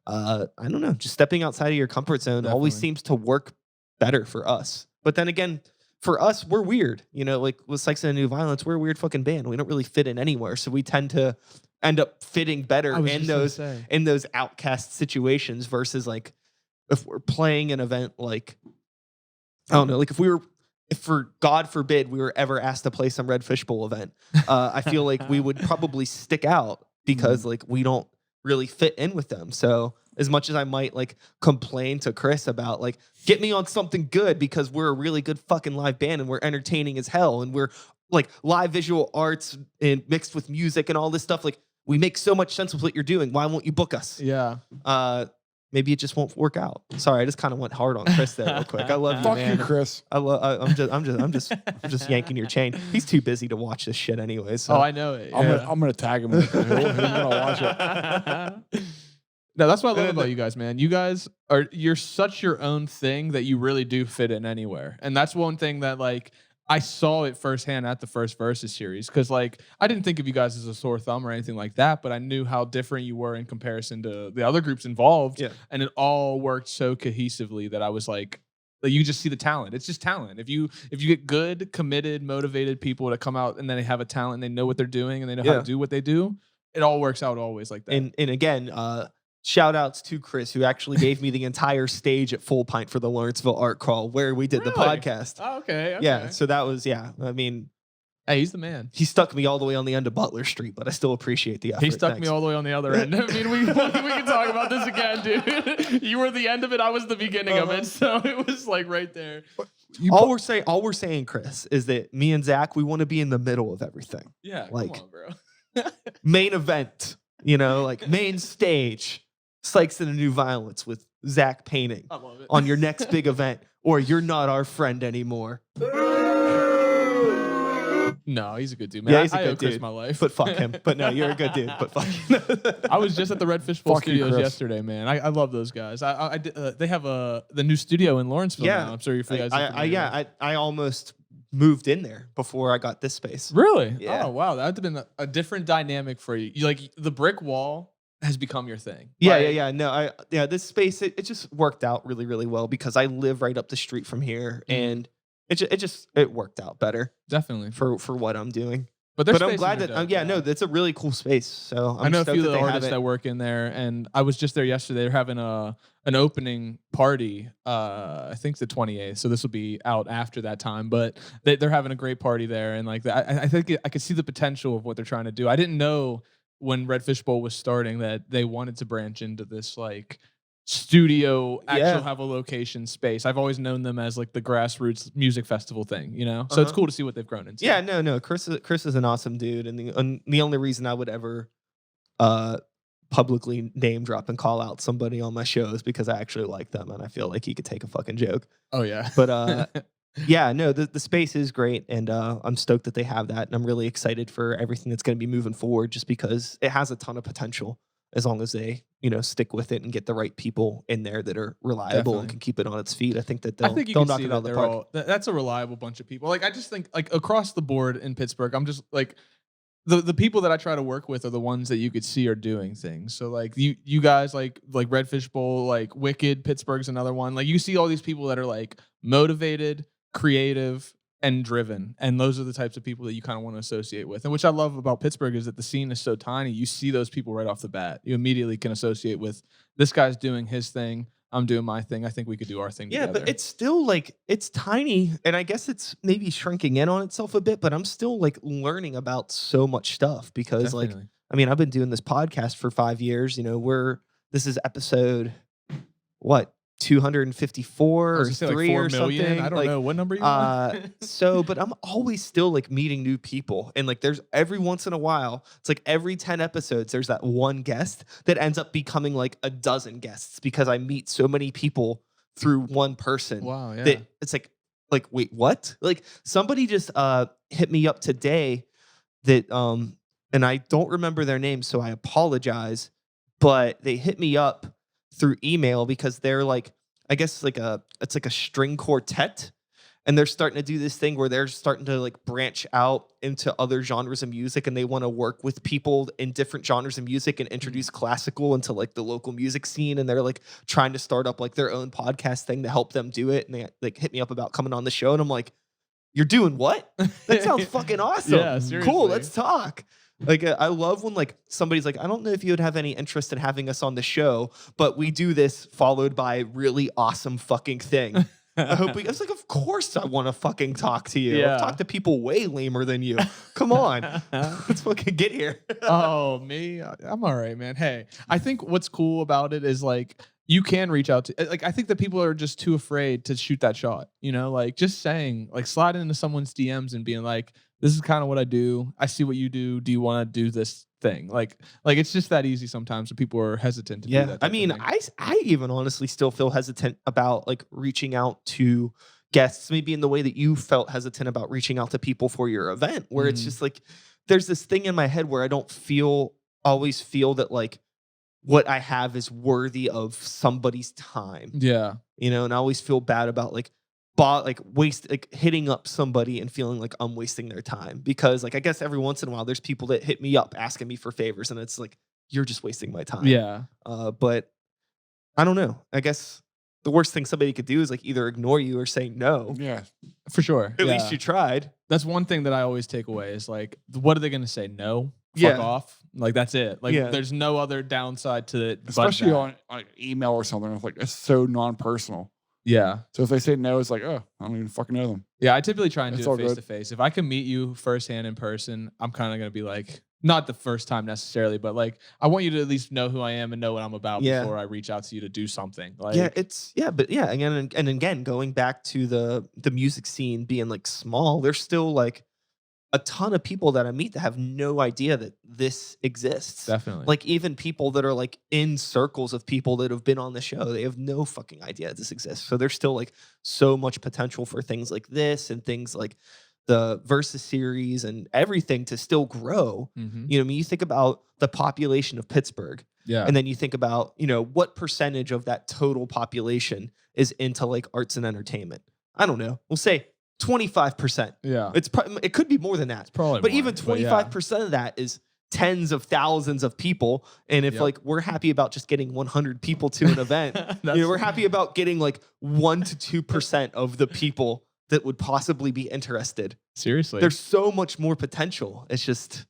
I don't know, just stepping outside of your comfort zone always seems to work better for us. But then again, for us, we're weird. Like with Sykes and the New Violence, we're a weird fucking band. We don't really fit in anywhere. So we tend to end up fitting better in those outcast situations versus like if we're playing an event like, I don't know, like if for God forbid we were ever asked to play some Red Fish Bowl event, I feel like we would probably stick out because like we don't really fit in with them. So as much as I might like complain to Chris about like, get me on something good because we're a really good fucking live band and we're entertaining as hell and we're like live visual arts and mixed with music and all this stuff. Like we make so much sense with what you're doing. Why won't you book us? Yeah. maybe it just won't work out. Sorry, I just kind of went hard on Chris there real quick. I love you, Fuck man. you, Chris. I'm just yanking your chain. He's too busy to watch this shit anyway. So. Oh, I know it. I'm gonna tag him. He's gonna watch it. No, that's what I love about you guys, man. You're such your own thing that you really do fit in anywhere. And that's one thing that like I saw it firsthand at the first Versus series. Cause like I didn't think of you guys as a sore thumb or anything like that, but I knew how different you were in comparison to the other groups involved. Yeah. And it all worked so cohesively that I was like you just see the talent. It's just talent. If you get good, committed, motivated people to come out and then they have a talent and they know what they're doing and they know how to do what they do, it all works out always like that. And again, shout outs to Chris, who actually gave me the entire stage at Full Pint for the Lawrenceville Art Crawl where we did the podcast. Oh, okay. Yeah. So that was, I mean, hey, he's the man. he stuck me all the way on the end of Butler Street, but I still appreciate the effort. He stuck me all the way on the other end. I mean, we can talk about this again, dude. You were the end of it. I was the beginning of it. So it was like right there. All we're saying, Chris, is that me and Zach, we want to be in the middle of everything. Yeah. Like, come on, bro. Main event, like main stage. Sykes in a New Violence with Zach painting I love it. on your next big event, or you're not our friend anymore. No, he's a good dude, man. Yeah, he's a I good owe Chris dude. my life. But fuck him. But no, you're a good dude. But fuck him. I was just at the Redfish Bowl Fuck you, Studios Chris. yesterday, man. I love those guys. I did, they have the new studio in Lawrenceville now. I'm sure you guys. I almost moved in there before I got this space. Really? Yeah. Oh wow, that would have been a different dynamic for you. You like the brick wall has become your thing. Yeah. No, this space it just worked out really, really well because I live right up the street from here, and it worked out better Definitely for what I'm doing. But I'm glad that that's a really cool space. So I know a few of the have artists that work in there, and I was just there yesterday. They're having an opening party. I think the 28th, so this will be out after that time. But they're having a great party there, and like I think I could see the potential of what they're trying to do. I didn't know when Redfish Bowl was starting that they wanted to branch into this like studio, actual have a location space. I've always known them as like the grassroots music festival thing, So it's cool to see what they've grown into. Yeah, no. Chris is an awesome dude, and the only reason I would ever publicly name drop and call out somebody on my show is because I actually like them and I feel like he could take a fucking joke. Oh yeah. But yeah, no, the space is great, and I'm stoked that they have that, and I'm really excited for everything that's going to be moving forward, just because it has a ton of potential as long as they, stick with it and get the right people in there that are reliable and can keep it on its feet. I think that they'll knock it out of the park. That's a reliable bunch of people. Like I just think like across the board in Pittsburgh, I'm just like the people that I try to work with are the ones that you could see are doing things. So like you guys like Redfish Bowl, like Wicked, Pittsburgh's another one. Like you see all these people that are like motivated, creative, and driven, and those are the types of people that you kind of want to associate with. And which I love about Pittsburgh is that the scene is so tiny. You see those people right off the bat. You immediately can associate with this guy's doing his thing. I'm doing my thing. I think we could do our thing together. But it's still like it's tiny, and I guess it's maybe shrinking in on itself a bit. But I'm still like learning about so much stuff because Definitely. I've been doing this podcast for 5 years. This is episode 254 or 3 like 4 or million. something. I don't know what number you want. But I'm always still like meeting new people, and like there's every once in a while, it's like every 10 episodes there's that one guest that ends up becoming like a dozen guests because I meet so many people through one person. Wow, yeah. That it's like wait, what? Like somebody just hit me up today that and I don't remember their name, so I apologize, but they hit me up through email because they're like, I guess it's like a string quartet, and they're starting to do this thing where they're starting to like branch out into other genres of music, and they want to work with people in different genres of music and introduce classical into like the local music scene, and they're like trying to start up like their own podcast thing to help them do it, and they like hit me up about coming on the show, and I'm like, you're doing what? That sounds fucking awesome. Yeah, seriously. Cool, let's talk. Like, I love when like somebody's like, I don't know if you would have any interest in having us on the show, but we do this followed by really awesome fucking thing. I hope I was like, of course I want to fucking talk to you. Yeah. I've talked to people way lamer than you. Come on. Let's fucking get here. Oh, me? I'm all right, man. Hey, I think what's cool about it is like you can reach out to, like, I think that people are just too afraid to shoot that shot, like just saying, like sliding into someone's DMs and being like, this is kind of what I do. I see what you do. Do you want to do this thing? Like it's just that easy sometimes when people are hesitant to do that. I type of mean, thing. I even honestly still feel hesitant about like reaching out to guests, maybe in the way that you felt hesitant about reaching out to people for your event, where it's Mhm. just like there's this thing in my head where I don't always feel that like what I have is worthy of somebody's time, Yeah. and I always feel bad about like hitting up somebody and feeling like I'm wasting their time, because like I guess every once in a while there's people that hit me up asking me for favors and it's like you're just wasting my time. Yeah. But I don't know. I guess the worst thing somebody could do is like either ignore you or say no. Yeah. For sure. At least you tried. That's one thing that I always take away is like, what are they going to say? No? Fuck Yeah. off? Like, that's it. Like, Yeah. there's no other downside to it. Especially but that. on email or something. It's like, it's so non-personal. Yeah. So if they say no, it's like, oh, I don't even fucking know them. Yeah, I typically try and It's do all it face good. to face. If I can meet you firsthand in person, I'm kind of going to be like, not the first time necessarily, but like, I want you to at least know who I am and know what I'm about Yeah. before I reach out to you to do something. Like, Again, going back to the music scene being like small, there's still like a ton of people that I meet that have no idea that this exists. definitely. Like even people that are like in circles of people that have been on the show, they have no fucking idea that this exists. So there's still like so much potential for things like this and things like the Versus series and everything to still grow. Mhm. I mean, you think about the population of Pittsburgh, Yeah. and then you think about, what percentage of that total population is into like arts and entertainment. I don't know. We'll say 25%. Yeah. It could be more than that. Probably But more, even 25% of that is tens of thousands of people. And if Yep. like we're happy about just getting 100 people to an event, we're happy about getting like 1 to 2% of the people that would possibly be interested. Seriously. There's so much more potential. It's just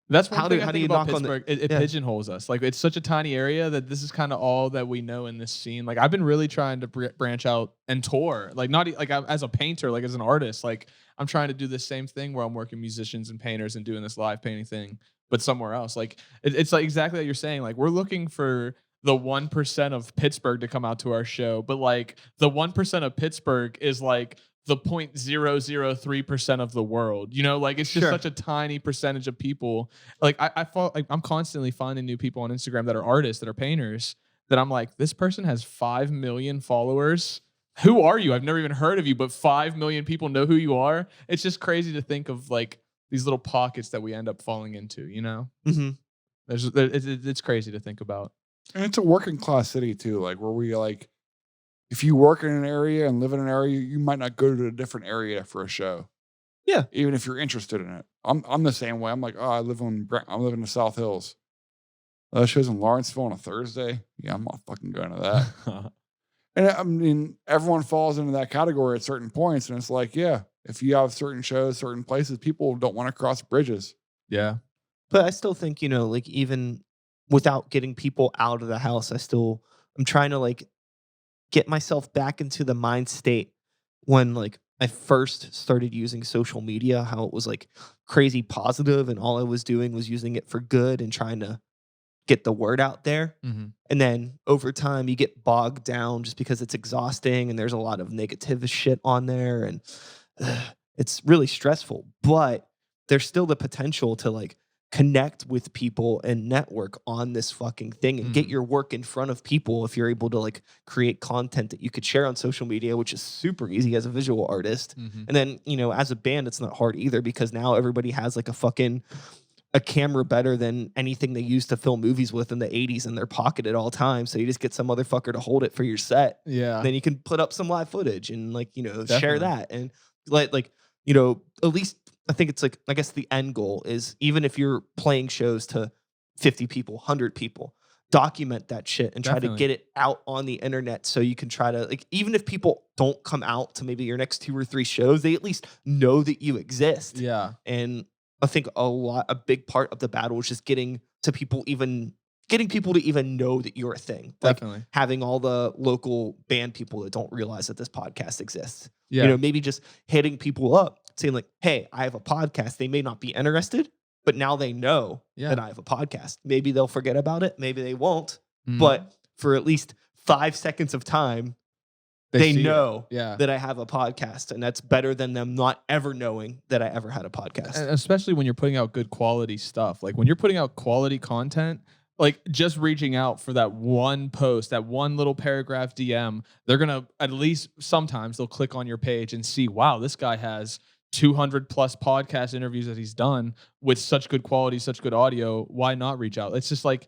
That's one How thing do- I how do think you about knock on the- Pittsburgh. It Yeah. pigeonholes us. Like, it's such a tiny area that this is kind of all that we know in this scene. Like, I've been really trying to branch out and tour. Like, not like as a painter, like as an artist. Like, I'm trying to do the same thing where I'm working musicians and painters and doing this live painting thing, but somewhere else. Like, it's like exactly what you're saying. Like, we're looking for the 1% of Pittsburgh to come out to our show, but like the 1% of Pittsburgh is like the 0.003% of the world. Like it's just Sure. such a tiny percentage of people. Like I'm constantly finding new people on Instagram that are artists, that are painters, that I'm like, this person has 5 million followers. Who are you? I've never even heard of you, but 5 million people know who you are. It's just crazy to think of like these little pockets that we end up falling into, mhm. It's crazy to think about. And it's a working class city too, like where we like, if you work in an area and live in an area, you might not go to a different area for a show. Yeah. Even if you're interested in it. I'm the same way. I'm like, oh, I live in the South Hills. Shows in Lawrenceville on a Thursday. Yeah, I'm not fucking going to that. And I mean, everyone falls into that category at certain points. And it's like, yeah, if you have certain shows, certain places, people don't want to cross bridges. Yeah. But I still think, like even without getting people out of the house, I'm trying to like get myself back into the mind state when like I first started using social media, how it was like crazy positive and all I was doing was using it for good and trying to get the word out there. Mm-hmm. And then over time you get bogged down just because it's exhausting and there's a lot of negative shit on there and it's really stressful, but there's still the potential to like connect with people and network on this fucking thing and get your work in front of people if you're able to like create content that you could share on social media, which is super easy as a visual artist. Mm-hmm. And then, as a band, it's not hard either because now everybody has like a camera better than anything they used to film movies with in the 80s in their pocket at all times. So you just get some motherfucker to hold it for your set. Yeah. Then you can put up some live footage and like, share Definitely. that. And at least I think it's like, I guess the end goal is even if you're playing shows to 50 people, 100 people, document that shit and try Definitely. to get it out on the internet so you can try to like, even if people don't come out to maybe your next 2 or 3 shows, they at least know that you exist. Yeah. And I think a big part of the battle is just getting people to even know that you're a thing. Like Definitely. having all the local band people that don't realize that this podcast exists. Yeah. Maybe just hitting people up saying like, hey, I have a podcast. They may not be interested, but now they know that I have a podcast. Maybe they'll forget about it. Maybe they won't. Mhm. But for at least 5 seconds of time, They see it. know Yeah. that I have a podcast, and that's better than them not ever knowing that I ever had a podcast. And especially when you're putting out good quality stuff. Like when you're putting out quality content, like just reaching out for that one post, that one little paragraph DM, they're going to at least sometimes they'll click on your page and see, wow, this guy has 200 plus podcast interviews that he's done with such good quality, such good audio. Why not reach out? It's just like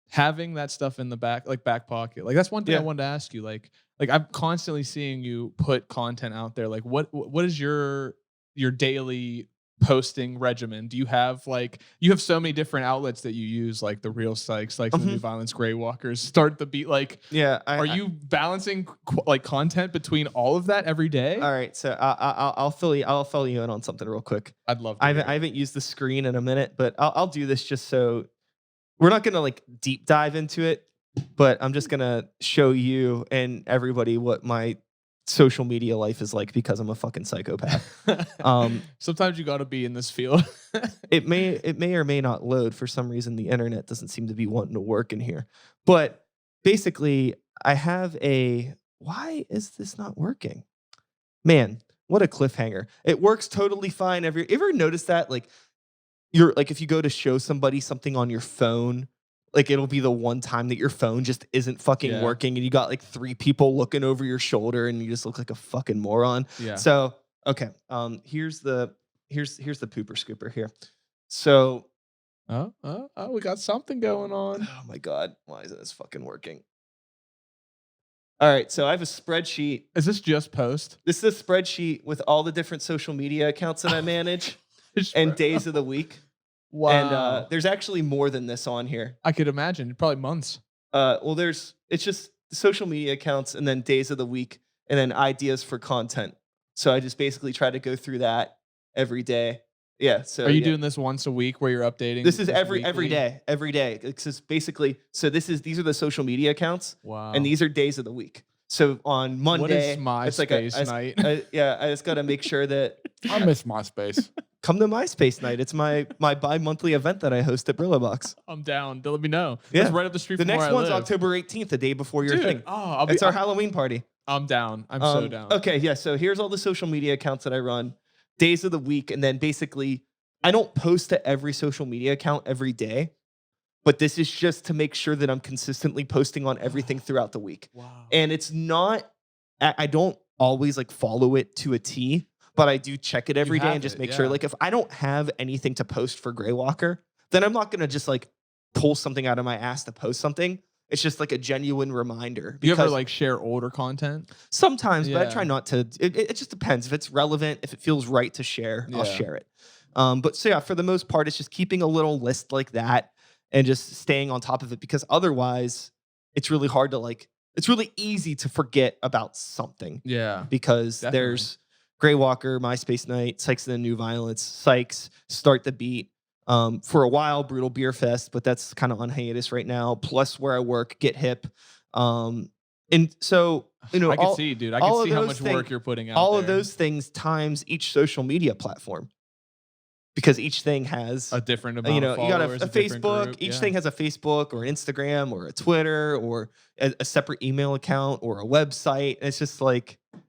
having that stuff in the back pocket. Like that's one thing I wanted to ask you. Like I'm constantly seeing you put content out there. Like what is your daily posting regimen? Do you have you have so many different outlets that you use, like the Real Sykes, like the New Violence, Grey Walkers, Start the Beat. Like, are you balancing content between all of that every day? All right, so I'll fill you in on something real quick. I'd love to. I haven't used the screen in a minute, but I'll do this just so we're not gonna like deep dive into it, but I'm just gonna show you and everybody what my social media life is like because I'm a fucking psychopath. Sometimes you got to be in this field. it may or may not load for some reason. The internet doesn't seem to be wanting to work in here. But basically, I have why is this not working? Man, what a cliffhanger. It works totally fine. You ever notice that? Like if you go to show somebody something on your phone, like it'll be the one time that your phone just isn't fucking working, and you got like 3 people looking over your shoulder, and you just look like a fucking moron. Yeah. So okay, here's the pooper scooper here. So we got something going on. Oh my god, why isn't this fucking working? All right, so I have a spreadsheet. Is this just post? This is a spreadsheet with all the different social media accounts that I manage and days of the week. Wow. And there's actually more than this on here. I could imagine. Probably months. Well, it's just the social media accounts and then days of the week and then ideas for content. So I just basically try to go through that every day. Yeah. So are you doing this once a week where you're updating? This is every day. It's basically, so these are the social media accounts. Wow. And these are days of the week. So on Monday, what is MySpace night? I just got to make sure that I miss MySpace. Come to MySpace night. It's my bi-monthly event that I host at Brillo Box. I'm down. Let me know. Yeah. It's right up the street The from where next I one's live. October 18th, the day before your thing. Oh, it's our Halloween party. I'm down. I'm so down. Okay, yeah. So here's all the social media accounts that I run, days of the week, and then basically I don't post to every social media account every day, but this is just to make sure that I'm consistently posting on everything throughout the week. Wow. And it's not, I don't always like follow it to a T, but I do check it every day and just make sure. Like if I don't have anything to post for Grey Walker, then I'm not gonna just like pull something out of my ass to post something. It's just like a genuine reminder. Do you ever like share older content? Sometimes, but I try not to. It just depends. If it's relevant, if it feels right to share, I'll share it. But so yeah, for the most part, it's just keeping a little list like that and just staying on top of it, because otherwise it's really hard to it's really easy to forget about something. Yeah. Because there's Grey Walker, MySpace Night, Sykes and the New Violence, Sykes, Start the Beat. For a while, Brutal Beer Fest, but that's kind of on hiatus right now. Plus where I work, Get Hip. And so, I can see, dude. I can see how much work you're putting out. All of those things times each social media platform. Because each thing has a different amount of you got followers, a Facebook. Each thing has a Facebook or an Instagram or a Twitter or a separate email account or a website. It's just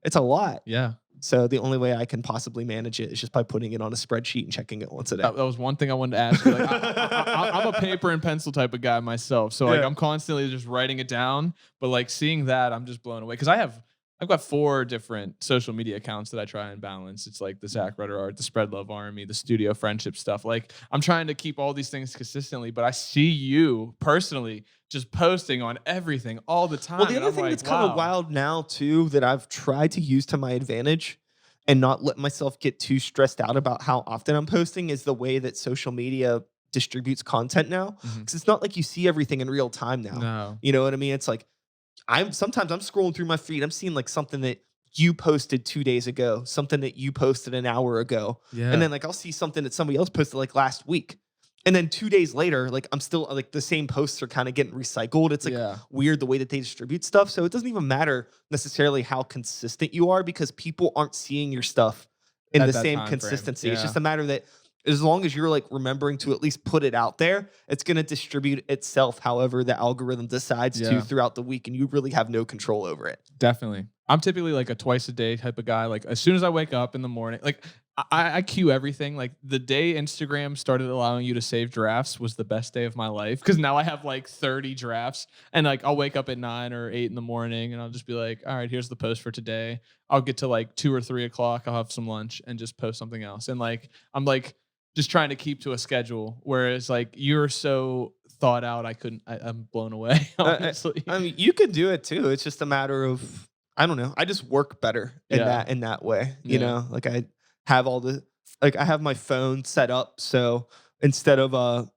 it's a lot. Yeah. So the only way I can possibly manage it is just by putting it on a spreadsheet and checking it once a day. That was one thing I wanted to ask you. I'm a paper and pencil type of guy myself, so I'm constantly just writing it down. But seeing that, I'm just blown away because I've got 4 different social media accounts that I try and balance. It's like the Zach Rutter Art, the Spread Love Army, the Studio Friendship stuff. I'm trying to keep all these things consistently, but I see you personally just posting on everything all the time. Well, the other thing that's kind of wild now too that I've tried to use to my advantage and not let myself get too stressed out about how often I'm posting is the way that social media distributes content now. Because it's not like you see everything in real time now. No. You know what I mean? It's sometimes I'm scrolling through my feed. I'm seeing something that you posted 2 days ago, something that you posted an hour ago. Yeah. And then I'll see something that somebody else posted last week. And then 2 days later, I'm still the same posts are kind of getting recycled. It's weird the way that they distribute stuff. So it doesn't even matter necessarily how consistent you are because people aren't seeing your stuff in the same consistency. It's just a matter that as long as you're remembering to at least put it out there, it's going to distribute itself however the algorithm decides to throughout the week, and you really have no control over it. Definitely. I'm typically like a twice a day type of guy. Like as soon as I wake up in the morning, like I queue everything. Like the day Instagram started allowing you to save drafts was the best day of my life because now I have like 30 drafts and like I'll wake up at 9 or 8 in the morning and I'll just be like, all right, here's the post for today. I'll get to like 2 or 3 o'clock. I'll have some lunch and just post something else. And like I'm like just trying to keep to a schedule. Whereas like you're so thought out, I'm blown away. Honestly, I mean, you could do it too. It's just a matter of I don't know. I just work better in that way. You Yeah. know, like I have I have my phone set up so instead of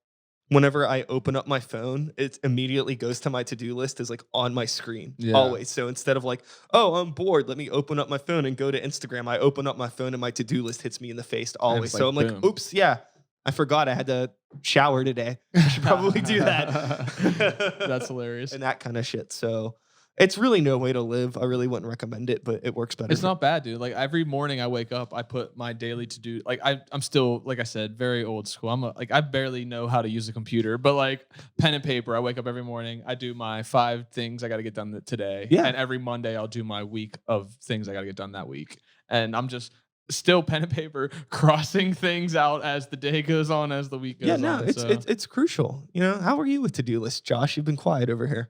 whenever I open up my phone, it immediately goes to my to-do list is like on my screen Yeah. always. So instead of like, oh, I'm bored, let me open up my phone and go to Instagram. I open up my phone and my to-do list hits me in the face always. like, So I'm like, boom. oops, yeah, I forgot I had to shower today. I should probably do that. That's hilarious. And that kind of shit. So it's really no way to live. I really wouldn't recommend it, but it works better. It's not bad, dude. Like every morning I wake up, I put my daily to do. Like I'm still, like I said, very old school. Like I barely know how to use a computer, but like pen and paper. I wake up every morning. I do my 5 things I got to get done today. Yeah. And every Monday I'll do my week of things I got to get done that week. And I'm just still pen and paper crossing things out as the day goes on, as the week goes on. Yeah, no, it's crucial. You know, how are you with to-do lists, Josh? You've been quiet over here.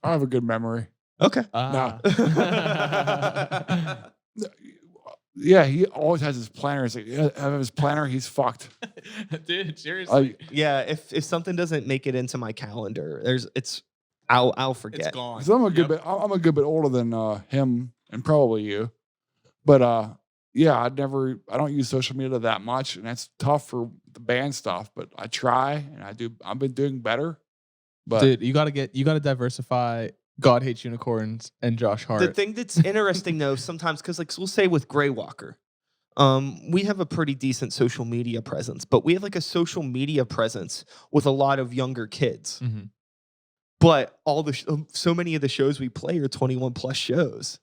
I have a good memory. Okay. Yeah, he always has his planner. He's like, yeah, have his planner. He's fucked. Dude, seriously. Yeah, if something doesn't make it into my calendar, I'll forget. It's gone. 'Cause I'm a good bit older than him and probably you, but yeah, I don't use social media that much, and that's tough for the band stuff. But I try, and I've been doing better. But dude, you gotta diversify. God Hates Unicorns and Josh Hart. The thing that's interesting though, sometimes because like so we'll say with Gray Walker, we have a pretty decent social media presence, but we have like a social media presence with a lot of younger kids. Mhm. But so many of the shows we play are 21 plus shows.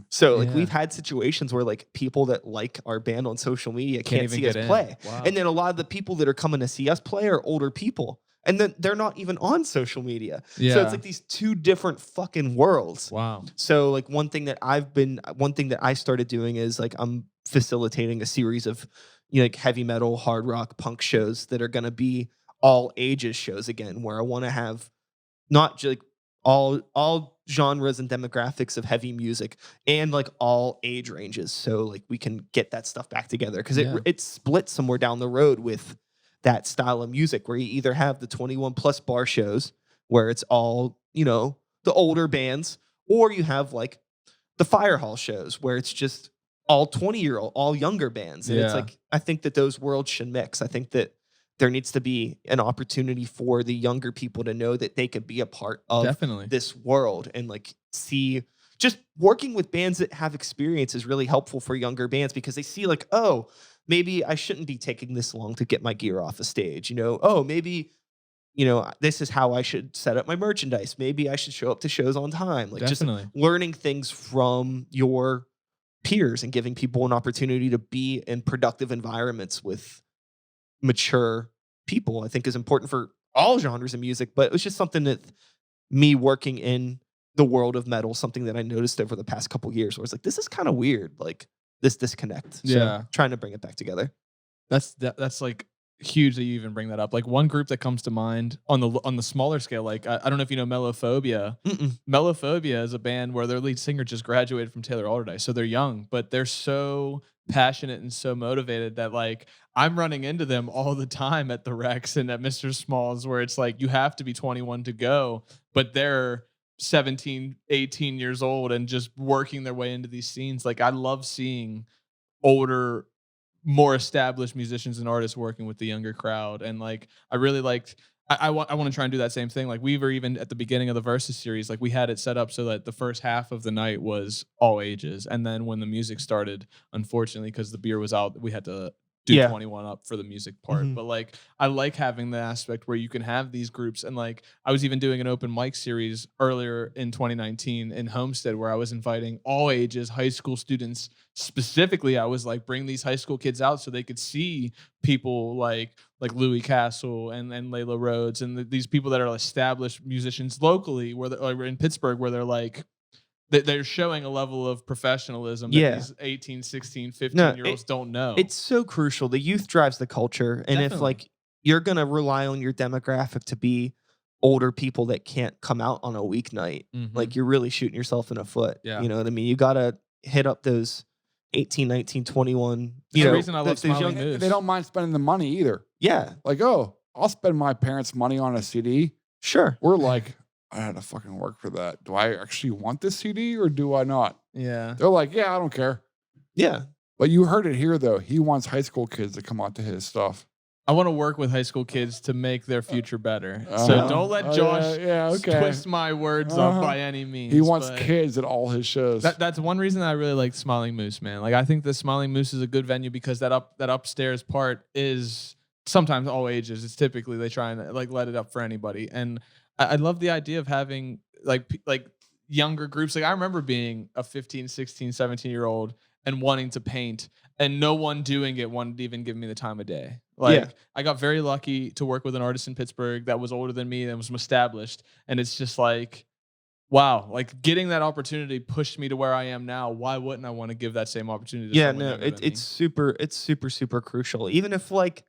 So like Yeah. we've had situations where like people that like our band on social media can't even see us get in. play. Wow. And then a lot of the people that are coming to see us play are older people. And then they're not even on social media. So Yeah. it's like these two different fucking worlds. Wow. So like one thing that I started doing is like I'm facilitating a series of like heavy metal, hard rock, punk shows that are going to be all ages shows again, where I want to have not just like all genres and demographics of heavy music and like all age ranges, so like we can get that stuff back together because it splits somewhere down the road with that style of music where you either have the 21 plus bar shows where it's all the older bands, or you have like the fire hall shows where it's just all 20-year-old, all younger bands. And it's like I think that those worlds should mix. I think that there needs to be an opportunity for the younger people to know that they could be a part of Definitely. this world and like see just working with bands that have experience is really helpful for younger bands because they see like, oh, maybe I shouldn't be taking this long to get my gear off a stage. Oh, maybe, this is how I should set up my merchandise. Maybe I should show up to shows on time. Like Definitely. just learning things from your peers and giving people an opportunity to be in productive environments with mature people, I think is important for all genres of music. But it was just something that me working in the world of metal, something that I noticed over the past couple years where I was like, this is kind of weird. Like this disconnect. Yeah. So trying to bring it back together. That's like huge that you even bring that up. Like one group that comes to mind on the smaller scale, like I don't know if you know Mellophobia. Mellophobia is a band where their lead singer just graduated from Taylor Alderdice, so they're young, but they're so passionate and so motivated that like I'm running into them all the time at the Rex and at Mr. Smalls, where it's like you have to be 21 to go, but they're 17, 18 years old and just working their way into these scenes. Like I love seeing older, more established musicians and artists working with the younger crowd. And like I really liked I want to try and do that same thing. Like we were even at the beginning of the Versus series, like we had it set up so that the first half of the night was all ages. And then when the music started, unfortunately, because the beer was out, we had to do 21 up for the music part. But like I like having the aspect where you can have these groups. And like I was even doing an open mic series earlier in 2019 in Homestead where I was inviting all ages, high school students. Specifically, I was like, bring these high school kids out so they could see people like Louis Castle and Layla Rhodes and these people that are established musicians locally, where they're in Pittsburgh, where they're like they're showing a level of professionalism that Yeah. these 18, 16, No, 15-year-olds don't know. It's so crucial. The youth drives the culture. And if Definitely. like you're gonna rely on your demographic to be older people that can't come out on a weeknight, Mhm. like you're really shooting yourself in the foot. Yeah. You know what I mean? You gotta hit up those 18, 19, 21. That's You the know, reason I love those Smiling young, Moose. They don't mind spending the money either. yeah, Like, oh, I'll spend my parents' money on a CD. sure. We're like, I had to fucking work for that. Do I actually want this CD or do I not? Yeah. They're like, yeah, I don't care. Yeah. But you heard it here, though. He wants high school kids to come out to his stuff. I want to work with high school kids to make their future better. Uh-huh. So don't let Oh, Josh yeah, okay. twist my words Uh-huh. up by any means. He wants but kids at all his shows. that's one reason I really like Smiling Moose, man. Like I think the Smiling Moose is a good venue because that upstairs part is sometimes all ages. It's typically they try and like let it up for anybody. And I love the idea of having like younger groups. Like I remember being a 15, 16, 17-year-old and wanting to paint and no one doing it wanted to even give me the time of day. Like Yeah. I got very lucky to work with an artist in Pittsburgh that was older than me and was established. And it's just like, wow, like getting that opportunity pushed me to where I am now. Why wouldn't I want to give that same opportunity to Yeah, someone no, younger than me? it's super crucial. Even if like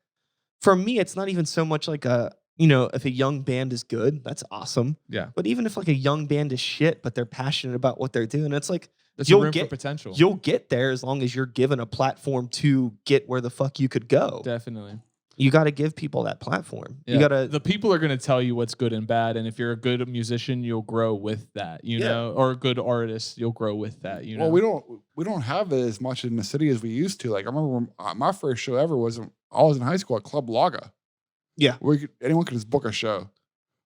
for me, it's not even so much like if a young band is good, that's awesome. Yeah. But even if like a young band is shit, but they're passionate about what they're doing, it's like There's you'll room get for potential. you'll get there as long as you're given a platform to get where the fuck you could go. Definitely. You got to give people that platform. Yeah. You got to The people are going to tell you what's good and bad, and if you're a good musician, you'll grow with that, you Yeah. know, or a good artist, you'll grow with that, you know. Well, we don't have it as much in the city as we used to. Like I remember when, my first show ever was I was in high school at Club Laga. Yeah. Where anyone could just book a show,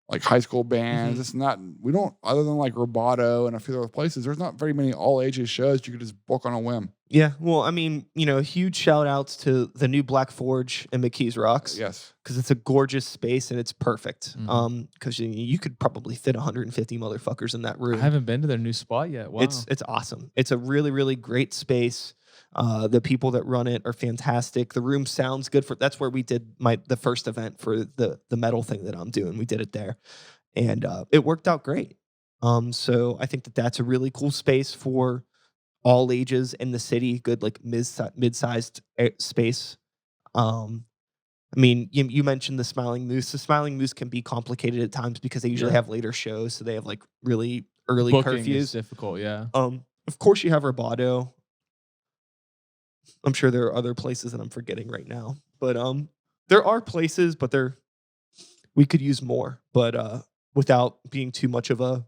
like high school bands. Mhm. It's not we don't other than like Roboto and a few other places. There's not very many all ages shows you could just book on a whim. Yeah, well, I mean, huge shout outs to the new Black Forge in McKees Rocks. Yes. Because it's a gorgeous space and it's perfect. Mhm. Because you could probably fit 150 motherfuckers in that I room. haven't been to their new spot yet. Wow. It's awesome. It's a really, really great space. The people that run it are fantastic. The room sounds good that's where we did the first event for the metal thing that I'm doing. We did it there. And it worked out great. So I think that's a really cool space for all ages in the city, good like mid-sized space. I mean, you mentioned the Smiling Moose. The Smiling Moose can be complicated at times because they usually Yeah. have later shows, so they have like really early Booking is curfews. difficult, yeah. Of course, you have Roboto. I'm sure there are other places that I'm forgetting right now, but there are places, but we could use more. But without being too much of a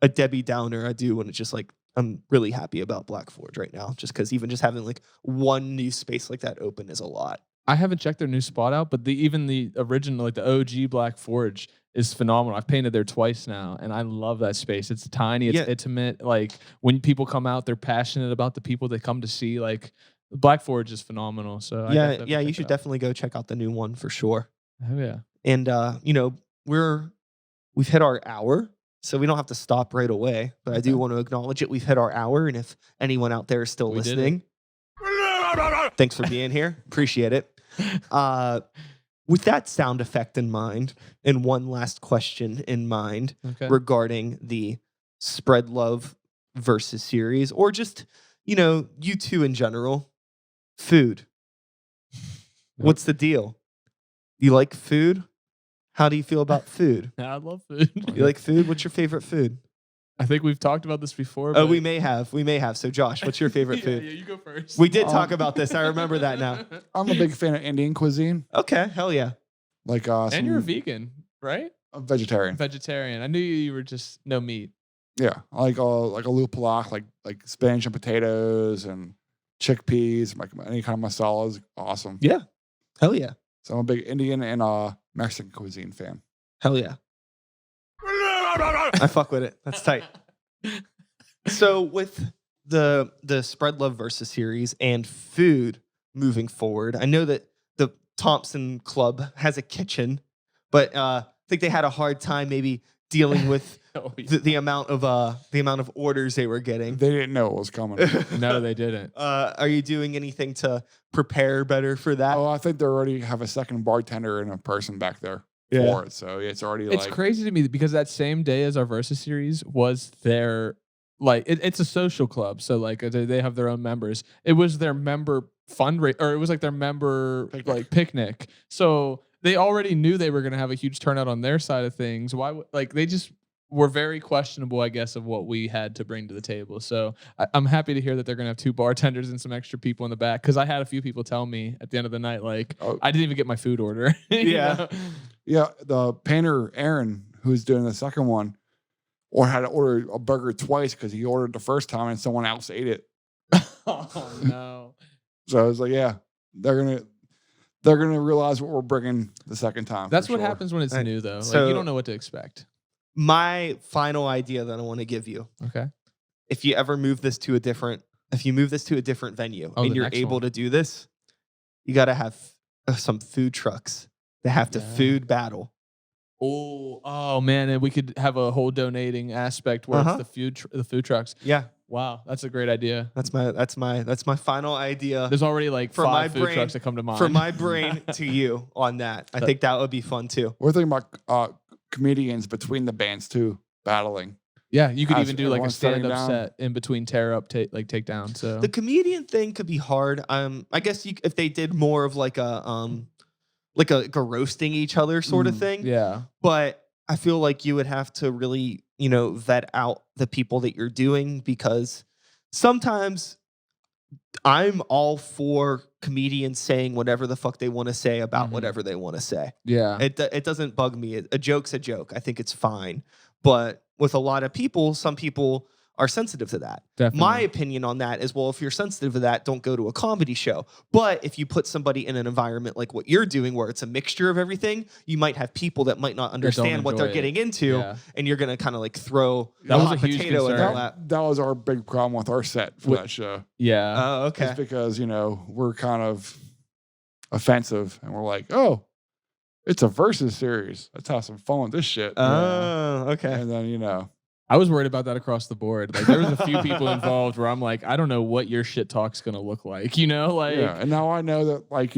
Debbie Downer, I do want to just like I'm really happy about Black Forge right now, just because even just having like one new space like that open is a lot. I haven't checked their new spot out, but even the original, like the OG Black Forge is phenomenal. I've painted there twice now, and I love that space. It's tiny, it's Yeah. intimate. Like when people come out, they're passionate about the people they come to see. Like Black Forge is phenomenal. So I Yeah, definitely yeah, you check should it out. definitely go check out the new one for sure. Oh yeah. And we've hit our hour, so we don't have to stop right away. But I do Okay. want to acknowledge it. We've hit our hour, and if anyone out there is still We did it. listening, thanks for being here. Appreciate it. With that sound effect in mind, and one last question in mind Okay. regarding the Spread Love versus series, or just you two in general, food. What's the deal? You like food? How do you feel about food? I love food. You like food? What's your favorite food? I think we've talked about this before. Oh, but- we may have. So, Josh, what's your favorite Yeah, food? Yeah, you go first. We did talk about this. I remember that now. I'm a big fan of Indian cuisine. Okay, hell yeah. Like And you're a vegan, right? a vegetarian. Vegetarian. I knew you were just no meat. Yeah. I like a lupalak, like spinach and potatoes and chickpeas, like any kind of masala is awesome. Yeah. Hell yeah. So I'm a big Indian and Mexican cuisine fan. Hell yeah. I fuck with it. That's tight. So with the Spread Love versus series and food moving forward, I know that the Thompson Club has a kitchen, but I think they had a hard time maybe dealing with Oh, yeah. the amount of orders they were getting. They didn't know it was coming. No, they didn't. Are you doing anything to prepare better for that? Oh, I think they already have a second bartender and a person back there Yeah. for it. So it's already It's like crazy to me because that same day as our Versus series was their like it's a social club, so like they have their own members. It was their member fundraiser, or it was like their member like picnic. So they already knew they were going to have a huge turnout on their side of things. Why like they just were very questionable, I guess, of what we had to bring to the table. So I'm happy to hear that they're going to have 2 bartenders and some extra people in the back, because I had a few people tell me at the end of the night, like, I didn't even get my food order. Yeah. Yeah, the painter, Aaron, who's doing the second one, or had to order a burger twice because he ordered the first time and someone else ate it. Oh, no. So I was like, yeah, they're gonna realize what we're bringing the second time. That's what happens when it's new, though. So- like, you don't know what to expect. My final idea that I want to give you. Okay. If you move this to a different venue and the you're next able one. to do this, you got to have some food trucks that have to food battle. Oh man, and we could have a whole donating aspect where it's the food trucks. Yeah. Wow, that's a great idea. That's my final idea. There's already like For my 5 food brain- trucks that come to mind. For my brain to you on that. I think that would be fun too. We're thinking about comedians between the bands too, battling. Yeah, you could As even do like a everyone's starting stand-up down. set in between tear up, takedown. So The comedian thing could be hard. I guess if they did more of like a roasting each other sort of thing. yeah, But I feel like you would have to really, vet out the people that you're doing, because sometimes I'm all for comedians saying whatever the fuck they want to say about whatever they want to say. yeah, It doesn't bug me. A joke's a joke. I think it's fine. But with a lot of people, some people are sensitive to that. definitely. My opinion on that is, well, if you're sensitive to that, don't go to a comedy show. But if you put somebody in an environment like what you're doing, where it's a mixture of everything, you might have people that might not understand what they're enjoy it. getting into, Yeah. and you're gonna kind of like throw That a was hot a huge potato in their concern. lap. That was our big problem with our set for that show. yeah. Oh, okay. It's because, we're kind of offensive and we're like, oh, it's a versus series. Let's have some fun with this shit. Oh, okay. And then, I was worried about that across the board. Like there was a few people involved where I'm like, I don't know what your shit talk's gonna look like. Like yeah. And now I know that, like,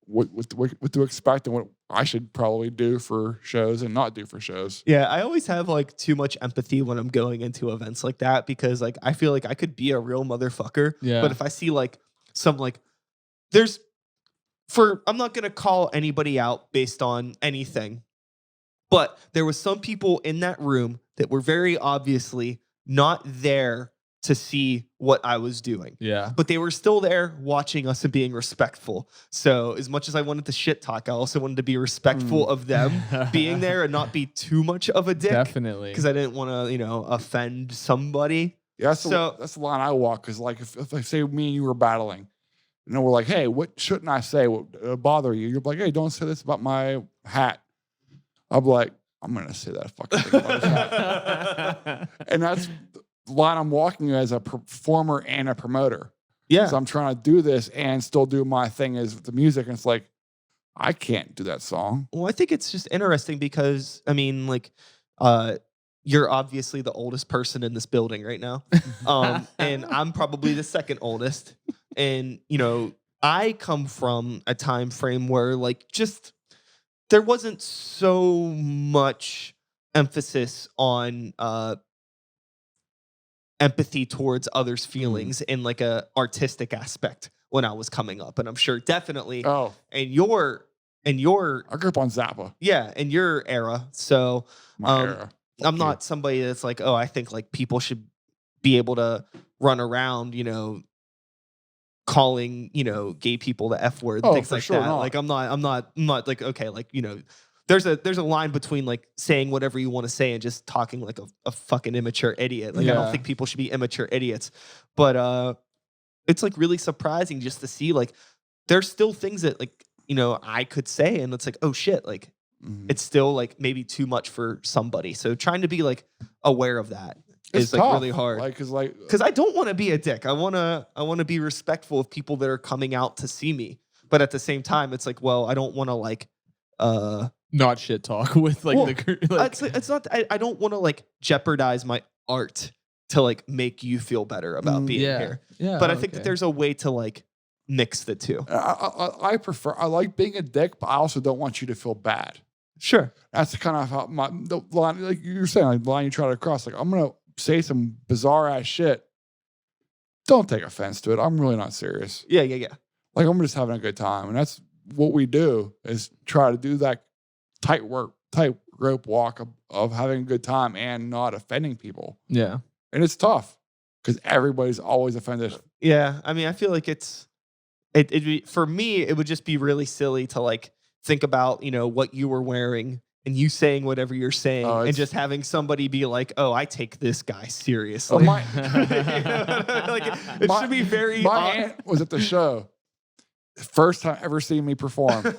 what to expect and what I should probably do for shows and not do for shows. Yeah, I always have like too much empathy when I'm going into events like that, because like I feel like I could be a real motherfucker. Yeah. But if I see like some like I'm not gonna call anybody out based on anything, but there was some people in that room that were very obviously not there to see what I was doing. yeah. But they were still there watching us and being respectful. So as much as I wanted to shit talk, I also wanted to be respectful of them being there and not be too much of a dick. Definitely. Because I didn't want to, offend somebody. Yeah, that's the line I walk. Because, like, if I say me and you were battling, we're like, hey, what shouldn't I say? What bother you? You're like, hey, don't say this about my hat. I'm like, I'm going to say that fucking thing about his hat. And that's the line I'm walking as a performer and a promoter. Yeah. So I'm trying to do this and still do my thing as the music. And it's like, I can't do that song. Well, I think it's just interesting because, I mean, like, you're obviously the oldest person in this building right now. And I'm probably the second oldest. And, I come from a time frame where, like, just there wasn't so much emphasis on empathy towards others' feelings in like a artistic aspect when I was coming up. And I'm sure definitely Oh, in your I grew up on Zappa. in your era. So My era. I'm not somebody that's like, oh, I think like people should be able to run around, calling, gay people the F word, Oh, things for like sure that. not. Like I'm not like, okay, like, there's a line between like saying whatever you want to say and just talking like a fucking immature idiot. Like I don't Yeah. think people should be immature idiots. But it's like really surprising just to see like there's still things that like, I could say and it's like, oh shit, like Mhm. it's still like maybe too much for somebody. So trying to be like aware of that It's is like tough. really hard. Because I don't want to be a dick. I wanna be respectful of people that are coming out to see me. But at the same time, it's like, well, I don't want to like Not shit talk with like Well, the it's not I don't want to like jeopridize my art to like make you feel better about being yeah. here. Yeah. But I think that okay. there's a way to like mix the two. I like being a dick, but I also don't want you to feel bad. Sure. That's kind of how the line, like you're saying, like the line you try to cross. Like I'm gonna say some bizarre ass shit, don't take offense to it. I'm really not serious. Yeah. Like, I'm just having a good time. And that's what we do, is try to do that tightrope walk of having a good time and not offending people. Yeah. And it's tough because everybody's always offended. Yeah. I mean, I feel like for me, it would just be really silly to like think about, what you were wearing and you saying whatever you're saying and just having somebody be like, oh, I take this guy seriously. Like, it should be very. My aunt was at the show. First time ever seeing me perform.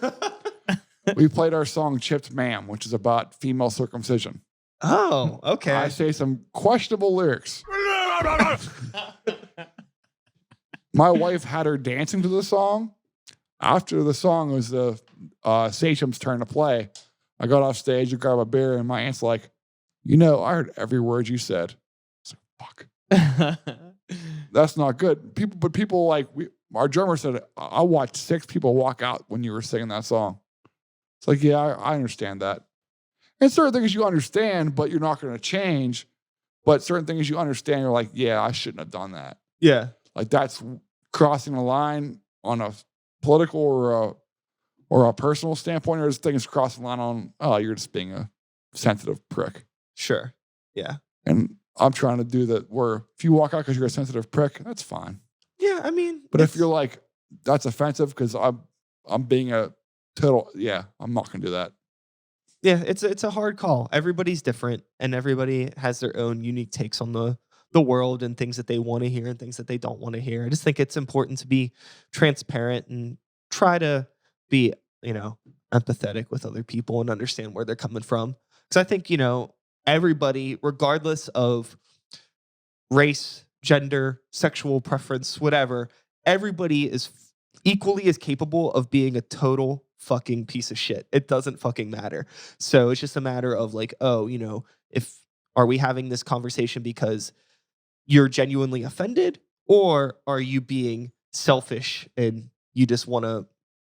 We played our song Chipped Ma'am, which is about female circumcision. Oh, okay. I say some questionable lyrics. My wife had her dancing to the song. After the song was the Sachem's turn to play, I got off stage to grab a beer, and my aunt's like, I heard every word you said. I was like, fuck. That's not good. People like, our drummer said, I watched 6 people walk out when you were singing that song. It's like, yeah, I understand that. And certain things you understand, but you're not going to change. But certain things you understand, you're like, yeah, I shouldn't have done that. Yeah. Like, that's crossing the line on a political or a personal standpoint, or things crossing the line on, oh, you're just being a sensitive prick. Sure. Yeah. And I'm trying to do that where if you walk out because you're a sensitive prick, that's fine. Yeah, I mean. But if you're like, that's offensive because I'm being a total, yeah, I'm not going to do that. Yeah, it's a hard call. Everybody's different, and everybody has their own unique takes on the world and things that they want to hear and things that they don't want to hear. I just think it's important to be transparent and try to be, empathetic with other people and understand where they're coming from. Because I think, everybody, regardless of race, gender, sexual preference, whatever, everybody is equally as capable of being a total fucking piece of shit. It doesn't fucking matter. So it's just a matter of like, oh, are we having this conversation because you're genuinely offended, or are you being selfish and you just want to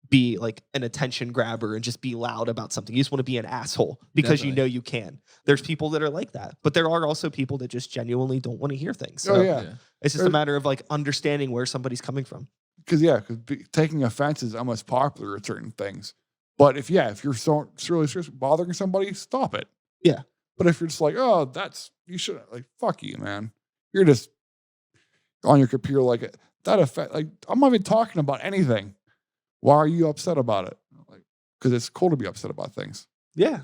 be like an attention grabber and just be loud about something? You just want to be an asshole because Definitely. you can. There's people that are like that, but there are also people that just genuinely don't want to hear things. So Oh, yeah. it's just a matter of like understanding where somebody's coming from. Because taking offense is almost popular at certain things. But if you're really seriously bothering somebody, stop it. Yeah. But if you're just like, oh, you should, like, fuck you, man. You're just on your computer like that effect. Like, I'm not even talking about anything. Why are you upset about it? Like, because it's cool to be upset about things. Yeah.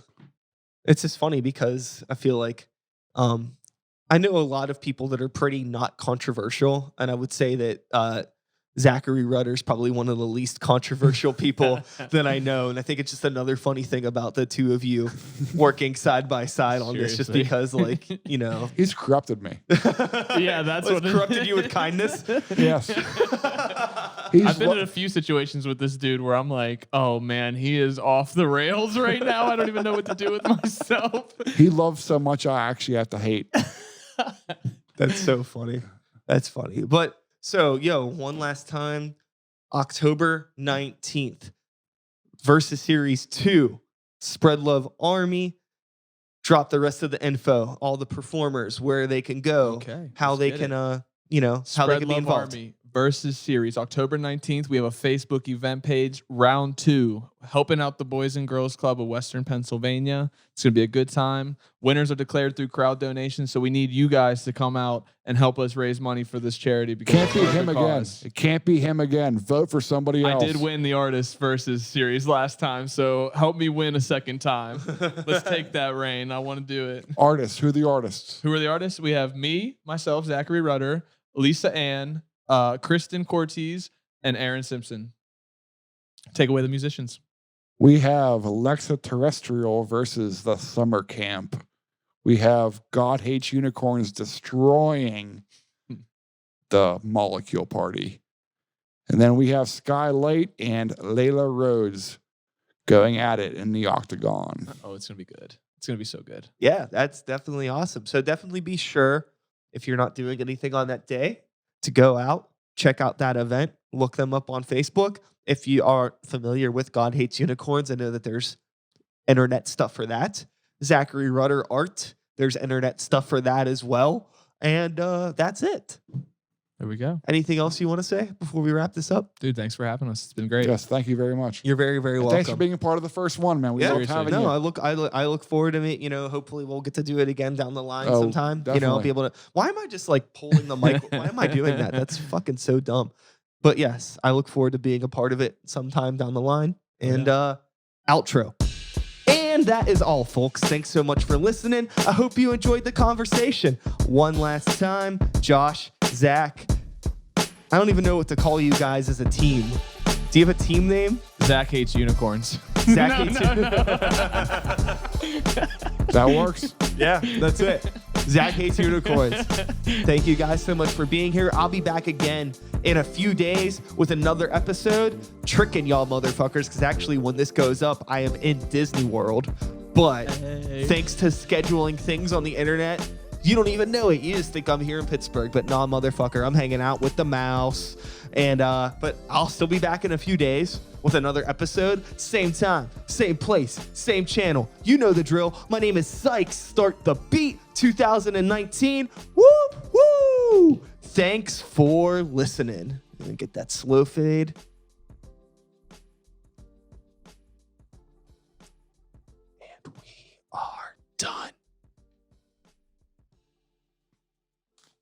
It's just funny because I feel like I know a lot of people that are pretty not controversial. And I would say that Zachary Rutter is probably one of the least controversial people that I know. And I think it's just another funny thing about the two of you working side by side on this, just Seriously. because, like, He's corrupted me. Yeah, that's what what it corrupted is. you with kindness. Yes. I've been in a few situations with this dude where I'm like, oh man, he is off the rails right now. I don't even know what to do with myself. He loves so much I actually have to hate. That's so funny. That's funny. But so, one last time, October 19th, versus Series 2, Spread Love Army. Drop the rest of the info, all the performers, where they can go, Okay, how let's they get can, it. how they can be Love involved. Army versus Series, October 19th. We have a Facebook event page, round 2, helping out the Boys and Girls Club of Western Pennsylvania. It's going to be a good time. Winners are declared through crowd donations, so we need you guys to come out and help us raise money for this charity. Because Can't it's be a him good again. cause. It can't be him again. Vote for somebody else. I did win the Artist versus Series last time, so help me win a second time. Let's take that reign. I want to do it. Artists. Who are the artists? Who are the artists? We have me, myself, Zachary Rutter, Lisa Ann, Kristen Cortez, and Aaron Simpson. Take away the musicians. We have Alexa Terrestrial versus the Summer Camp. We have God Hates Unicorns destroying the Molecule Party. And then we have Skylight and Layla Rhodes going at it in the Octagon. Oh, it's going to be good. It's going to be so good. Yeah, that's definitely awesome. So definitely be sure, if you're not doing anything on that day, to go out, check out that event, look them up on Facebook. If you are familiar with God Hates Unicorns, I know that there's internet stuff for that. Zachary Rutter Art There's internet stuff for that as well. And that's it. There we go. Anything else you want to say before we wrap this up? Dude, thanks for having us. It's been great. Yes, thank you very much. You're very, very And welcome. thanks for being a part of the first one, man. We love seriously. having No, you. I look forward to it. You know, hopefully we'll get to do it again down the line Oh, sometime. You know, I'll be able to. Why am I just like pulling the mic? Why am I doing that? That's fucking so dumb. But yes, I look forward to being a part of it sometime down the line. And outro. And that is all, folks. Thanks so much for listening. I hope you enjoyed the conversation. One last time, Josh, Zach. I don't even know what to call you guys as a team. Do you have a team name? Zach hates unicorns. Zach hates That works. Yeah, that's it. Zach hates unicorns. Thank you guys so much for being here. I'll be back again in a few days with another episode, tricking y'all motherfuckers, because actually when this goes up, I am in Disney World. But thanks to scheduling things on the internet, you don't even know it. You just think I'm here in Pittsburgh, but nah, motherfucker, I'm hanging out with the mouse. And but I'll still be back in a few days with another episode. Same time, same place, same channel. You know the drill. My name is Sykes. Start the Beat 2019. Whoop, woo! Thanks for listening. Get that slow fade.